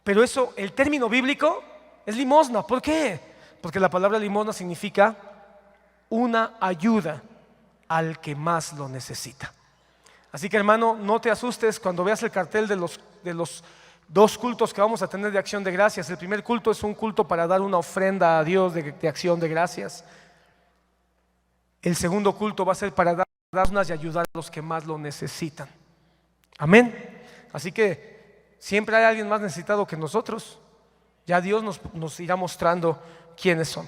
Pero eso, el término bíblico es limosna. ¿Por qué? Porque la palabra limosna significa una ayuda al que más lo necesita. Así que, hermano, no te asustes cuando veas el cartel de los 2 cultos que vamos a tener de acción de gracias. El primer culto es un culto para dar una ofrenda a Dios de acción de gracias. El segundo culto va a ser para darnos y ayudar a los que más lo necesitan. Amén. Así que siempre hay alguien más necesitado que nosotros. Ya Dios nos irá mostrando quiénes son.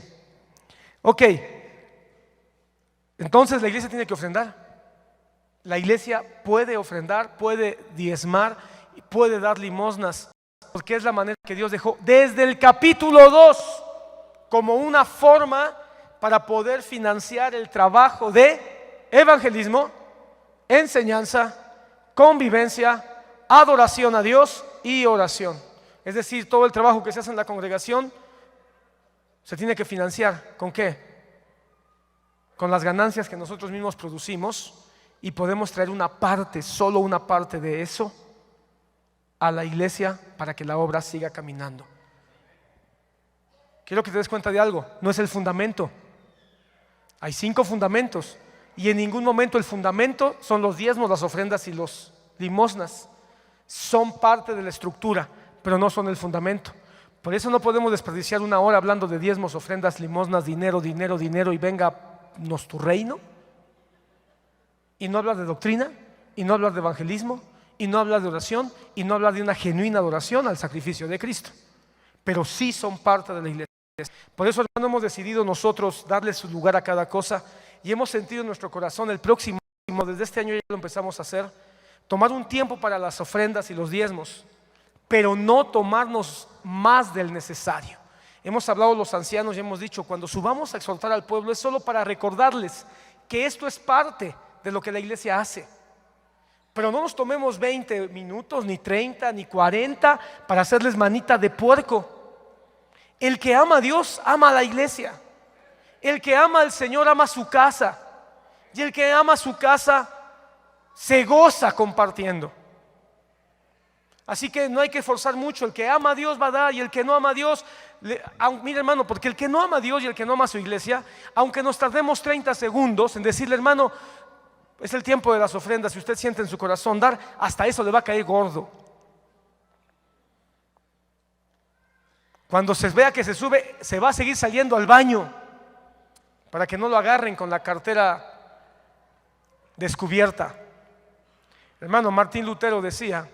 Ok. Entonces la iglesia tiene que ofrendar. La iglesia puede ofrendar, puede diezmar, puede dar limosnas, porque es la manera que Dios dejó desde el capítulo 2 como una forma para poder financiar el trabajo de evangelismo, enseñanza, convivencia, adoración a Dios y oración. Es decir, todo el trabajo que se hace en la congregación se tiene que financiar. ¿Con qué? Con las ganancias que nosotros mismos producimos, y podemos traer una parte, solo una parte de eso a la iglesia para que la obra siga caminando. Quiero que te des cuenta de algo, no es el fundamento. Hay 5 fundamentos y en ningún momento el fundamento son los diezmos, las ofrendas y los limosnas. Son parte de la estructura, pero no son el fundamento. Por eso no podemos desperdiciar una hora hablando de diezmos, ofrendas, limosnas, dinero, dinero, dinero y vénganos tu reino. Y no hablar de doctrina, y no hablar de evangelismo, y no hablar de oración, y no hablar de una genuina adoración al sacrificio de Cristo. Pero sí son parte de la iglesia. Por eso, hermano, hemos decidido nosotros darle su lugar a cada cosa, y hemos sentido en nuestro corazón el próximo, desde este año ya lo empezamos a hacer, tomar un tiempo para las ofrendas y los diezmos, pero no tomarnos más del necesario. Hemos hablado los ancianos y hemos dicho, cuando subamos a exhortar al pueblo es solo para recordarles que esto es parte de lo que la iglesia hace. Pero no nos tomemos 20 minutos, ni 30, ni 40 para hacerles manita de puerco. El que ama a Dios ama a la iglesia. El que ama al Señor ama su casa. Y el que ama su casa se goza compartiendo. Así que no hay que forzar mucho. El que ama a Dios va a dar, y el que no ama a Dios, mira hermano, porque el que no ama a Dios y el que no ama a su iglesia, aunque nos tardemos 30 segundos en decirle, hermano, es el tiempo de las ofrendas, si usted siente en su corazón dar, hasta eso le va a caer gordo. Cuando se vea que se sube, se va a seguir saliendo al baño para que no lo agarren con la cartera descubierta. Hermano, Martín Lutero decía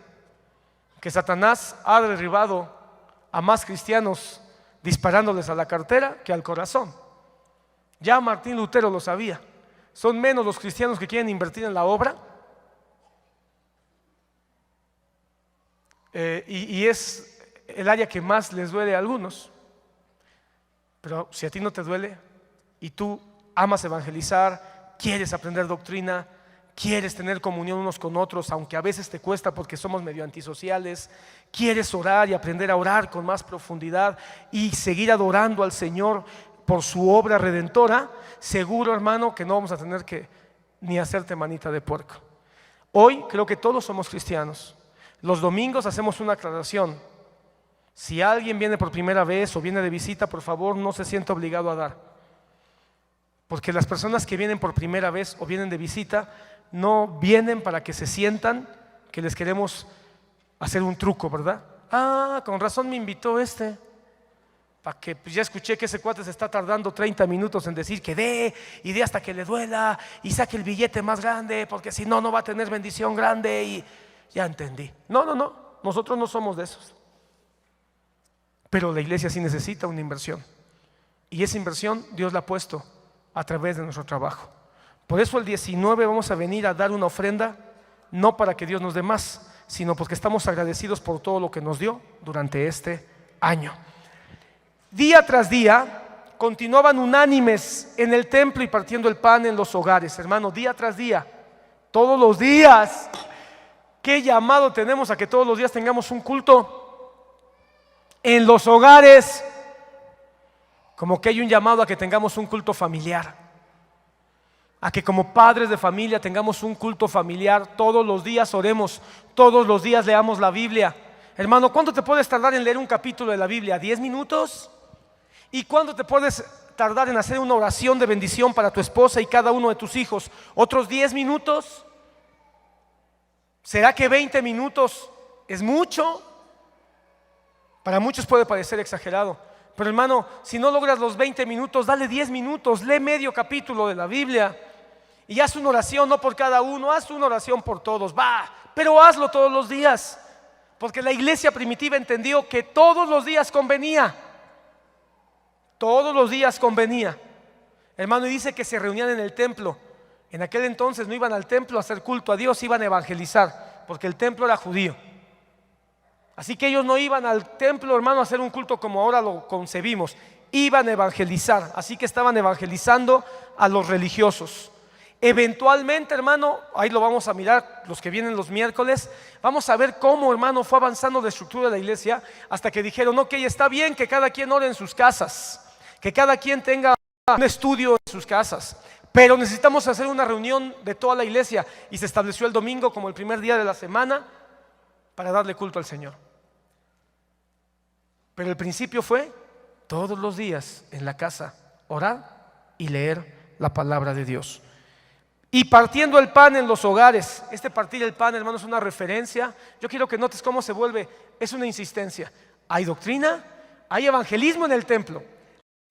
que Satanás ha derribado a más cristianos disparándoles a la cartera que al corazón. Ya Martín Lutero lo sabía. Son menos los cristianos que quieren invertir en la obra, y es el área que más les duele a algunos. Pero si a ti no te duele y tú amas evangelizar, quieres aprender doctrina, quieres tener comunión unos con otros, aunque a veces te cuesta porque somos medio antisociales, quieres orar y aprender a orar con más profundidad y seguir adorando al Señor por su obra redentora, seguro, hermano, que no vamos a tener que ni hacerte manita de puerco. Hoy creo que todos somos cristianos. Los domingos hacemos una aclaración. Si alguien viene por primera vez o viene de visita, por favor, no se sienta obligado a dar. Porque las personas que vienen por primera vez o vienen de visita no vienen para que se sientan que les queremos hacer un truco, ¿verdad? Ah, con razón me invitó para que pues ya escuché que ese cuate se está tardando 30 minutos en decir que dé y dé hasta que le duela y saque el billete más grande, porque si no, no va a tener bendición grande. Y ya entendí. No, nosotros no somos de esos. Pero la iglesia sí necesita una inversión, y esa inversión Dios la ha puesto a través de nuestro trabajo. Por eso el 19 vamos a venir a dar una ofrenda, no para que Dios nos dé más, sino porque estamos agradecidos por todo lo que nos dio durante este año. Día tras día continuaban unánimes en el templo y partiendo el pan en los hogares. Hermano, día tras día, todos los días. ¿Qué llamado tenemos a que todos los días tengamos un culto en los hogares? Como que hay un llamado a que tengamos un culto familiar, a que como padres de familia tengamos un culto familiar. Todos los días oremos, todos los días leamos la Biblia. Hermano, ¿cuánto te puedes tardar en leer un capítulo de la Biblia? ¿10 minutos? ¿Y cuánto te puedes tardar en hacer una oración de bendición para tu esposa y cada uno de tus hijos? ¿Otros 10 minutos? ¿Será que 20 minutos es mucho? Para muchos puede parecer exagerado, pero hermano, si no logras los 20 minutos, dale 10 minutos, lee medio capítulo de la Biblia y haz una oración, no por cada uno, haz una oración por todos, pero hazlo todos los días, porque la iglesia primitiva entendió que todos los días convenía, hermano, y dice que se reunían en el templo. En aquel entonces no iban al templo a hacer culto a Dios, iban a evangelizar, porque el templo era judío. Así que ellos no iban al templo, hermano, a hacer un culto como ahora lo concebimos. Iban a evangelizar, así que estaban evangelizando a los religiosos. Eventualmente, hermano, ahí lo vamos a mirar los que vienen los miércoles, vamos a ver cómo, hermano, fue avanzando la estructura de la iglesia hasta que dijeron, ok, está bien que cada quien ore en sus casas, que cada quien tenga un estudio en sus casas, pero necesitamos hacer una reunión de toda la iglesia, y se estableció el domingo como el primer día de la semana para darle culto al Señor. Pero el principio fue todos los días en la casa orar y leer la palabra de Dios. Y partiendo el pan en los hogares. Este partir el pan, hermano, es una referencia. Yo quiero que notes cómo se vuelve, es una insistencia. Hay doctrina, hay evangelismo en el templo,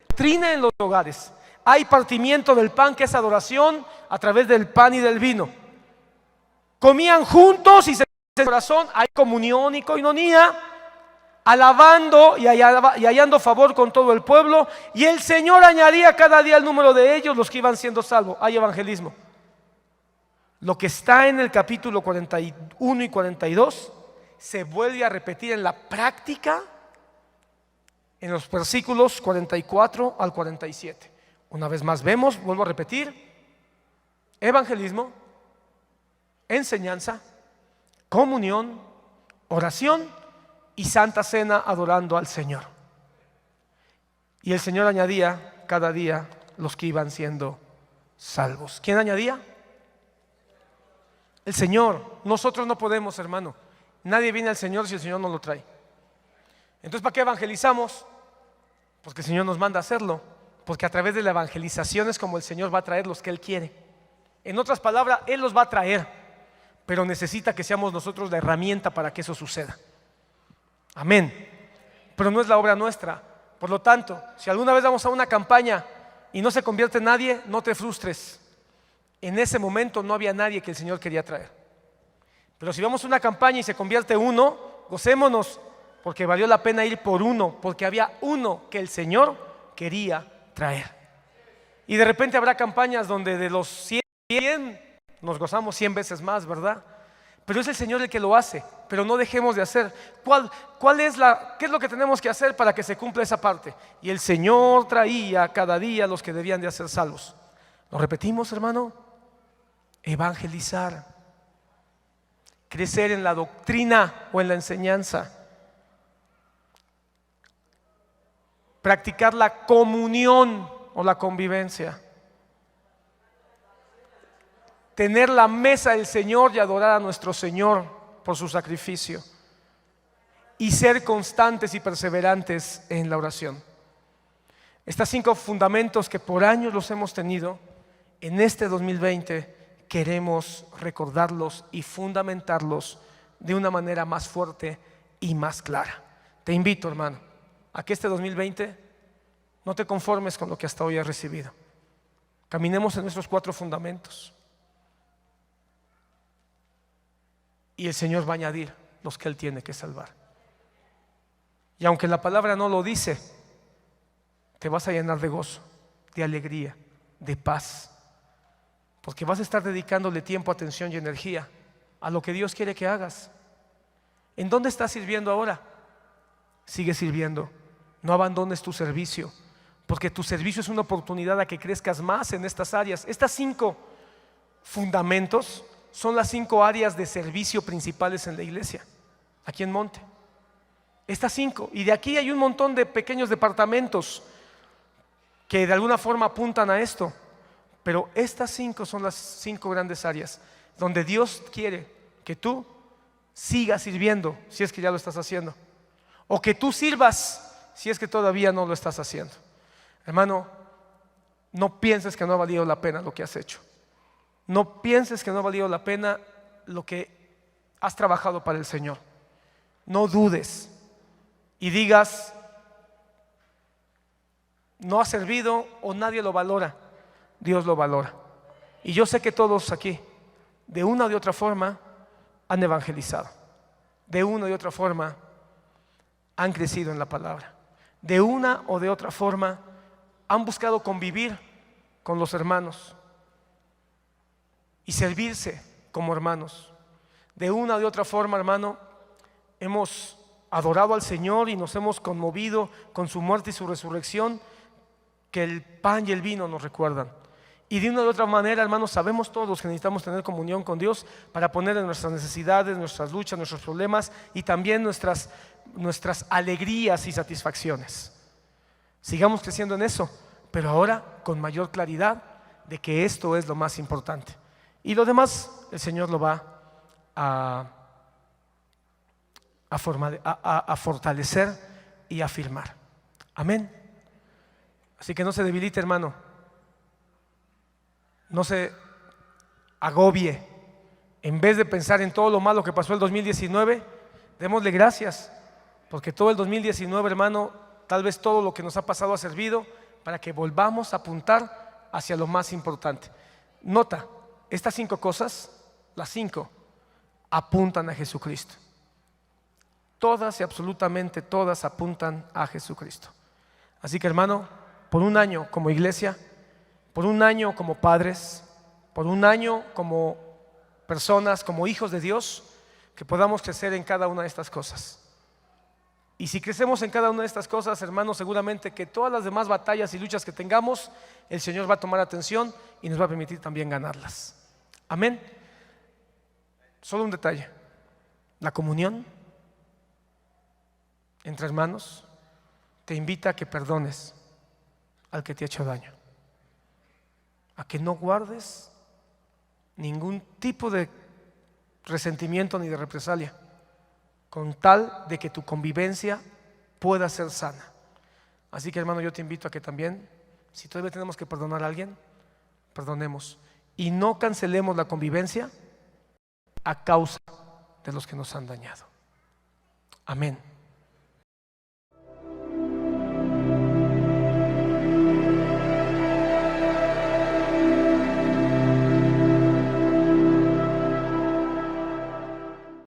doctrina en los hogares, hay partimiento del pan, que es adoración a través del pan y del vino. Comían juntos y se el corazón, hay comunión y coinonía, alabando y hallando favor con todo el pueblo, y el Señor añadía cada día el número de ellos, los que iban siendo salvos. Hay evangelismo. Lo que está en el capítulo 41 y 42 se vuelve a repetir en la práctica en los versículos 44 al 47. Una vez más vemos, vuelvo a repetir, evangelismo, enseñanza, comunión, oración y santa cena adorando al Señor. Y el Señor añadía cada día los que iban siendo salvos. ¿Quién añadía? El Señor. Nosotros no podemos, hermano. Nadie viene al Señor si el Señor no lo trae. Entonces, ¿para qué evangelizamos? Porque el Señor nos manda a hacerlo. Porque a través de la evangelización es como el Señor va a traer los que Él quiere. En otras palabras, Él los va a traer, pero necesita que seamos nosotros la herramienta para que eso suceda. Amén. Pero no es la obra nuestra. Por lo tanto, si alguna vez vamos a una campaña y no se convierte nadie, no te frustres. En ese momento no había nadie que el Señor quería traer. Pero si vamos a una campaña y se convierte uno, gocémonos, porque valió la pena ir por uno, porque había uno que el Señor quería traer. Y de repente habrá campañas donde de los 100 nos gozamos 100 veces más, ¿verdad? Pero es el Señor el que lo hace, pero no dejemos de hacer. ¿Qué es lo que tenemos que hacer para que se cumpla esa parte? Y el Señor traía cada día los que debían de ser salvos. ¿Lo repetimos, hermano? Evangelizar, crecer en la doctrina o en la enseñanza, practicar la comunión o la convivencia, tener la mesa del Señor y adorar a nuestro Señor por su sacrificio, y ser constantes y perseverantes en la oración. Estos 5 fundamentos que por años los hemos tenido, en este 2020 queremos recordarlos y fundamentarlos de una manera más fuerte y más clara. Te invito, hermano, a que este 2020 no te conformes con lo que hasta hoy has recibido. Caminemos en nuestros 4 fundamentos. Y el Señor va a añadir los que Él tiene que salvar. Y aunque la palabra no lo dice, te vas a llenar de gozo, de alegría, de paz, porque vas a estar dedicándole tiempo, atención y energía a lo que Dios quiere que hagas. ¿En dónde estás sirviendo ahora? Sigue sirviendo. No abandones tu servicio, porque tu servicio es una oportunidad a que crezcas más en estas áreas. Estas 5 fundamentos son las 5 áreas de servicio principales en la iglesia, aquí en Monte. Estas 5, y de aquí hay un montón de pequeños departamentos que de alguna forma apuntan a esto, pero estas 5 son las 5 grandes áreas donde Dios quiere que tú sigas sirviendo, si es que ya lo estás haciendo, o que tú sirvas si es que todavía no lo estás haciendo. Hermano, no pienses que no ha valido la pena lo que has hecho. No pienses que no ha valido la pena lo que has trabajado para el Señor. No dudes y digas, no ha servido o nadie lo valora. Dios lo valora. Y yo sé que todos aquí, de una o de otra forma, han evangelizado. De una o de otra forma, han crecido en la palabra. De una o de otra forma, han buscado convivir con los hermanos y servirse como hermanos. De una o de otra forma, hermano, hemos adorado al Señor y nos hemos conmovido con su muerte y su resurrección, que el pan y el vino nos recuerdan. Y de una u otra manera, hermanos, sabemos todos que necesitamos tener comunión con Dios para poner en nuestras necesidades, nuestras luchas, nuestros problemas y también nuestras alegrías y satisfacciones. Sigamos creciendo en eso, pero ahora con mayor claridad de que esto es lo más importante. Y lo demás el Señor lo va a fortalecer y a afirmar. Amén. Así que no se debilite, hermano. No se agobie. En vez de pensar en todo lo malo que pasó el 2019, démosle gracias, porque todo el 2019, hermano, tal vez todo lo que nos ha pasado ha servido para que volvamos a apuntar hacia lo más importante. Nota, estas 5 cosas, las 5, apuntan a Jesucristo. Todas y absolutamente todas apuntan a Jesucristo. Así que, hermano, por un año como iglesia, por un año como padres, por un año como personas, como hijos de Dios, que podamos crecer en cada una de estas cosas. Y si crecemos en cada una de estas cosas, hermanos, seguramente que todas las demás batallas y luchas que tengamos, el Señor va a tomar atención y nos va a permitir también ganarlas. Amén. Solo un detalle: la comunión entre hermanos te invita a que perdones al que te ha hecho daño, a que no guardes ningún tipo de resentimiento ni de represalia, con tal de que tu convivencia pueda ser sana. Así que, hermano, yo te invito a que también, si todavía tenemos que perdonar a alguien, perdonemos y no cancelemos la convivencia a causa de los que nos han dañado. Amén.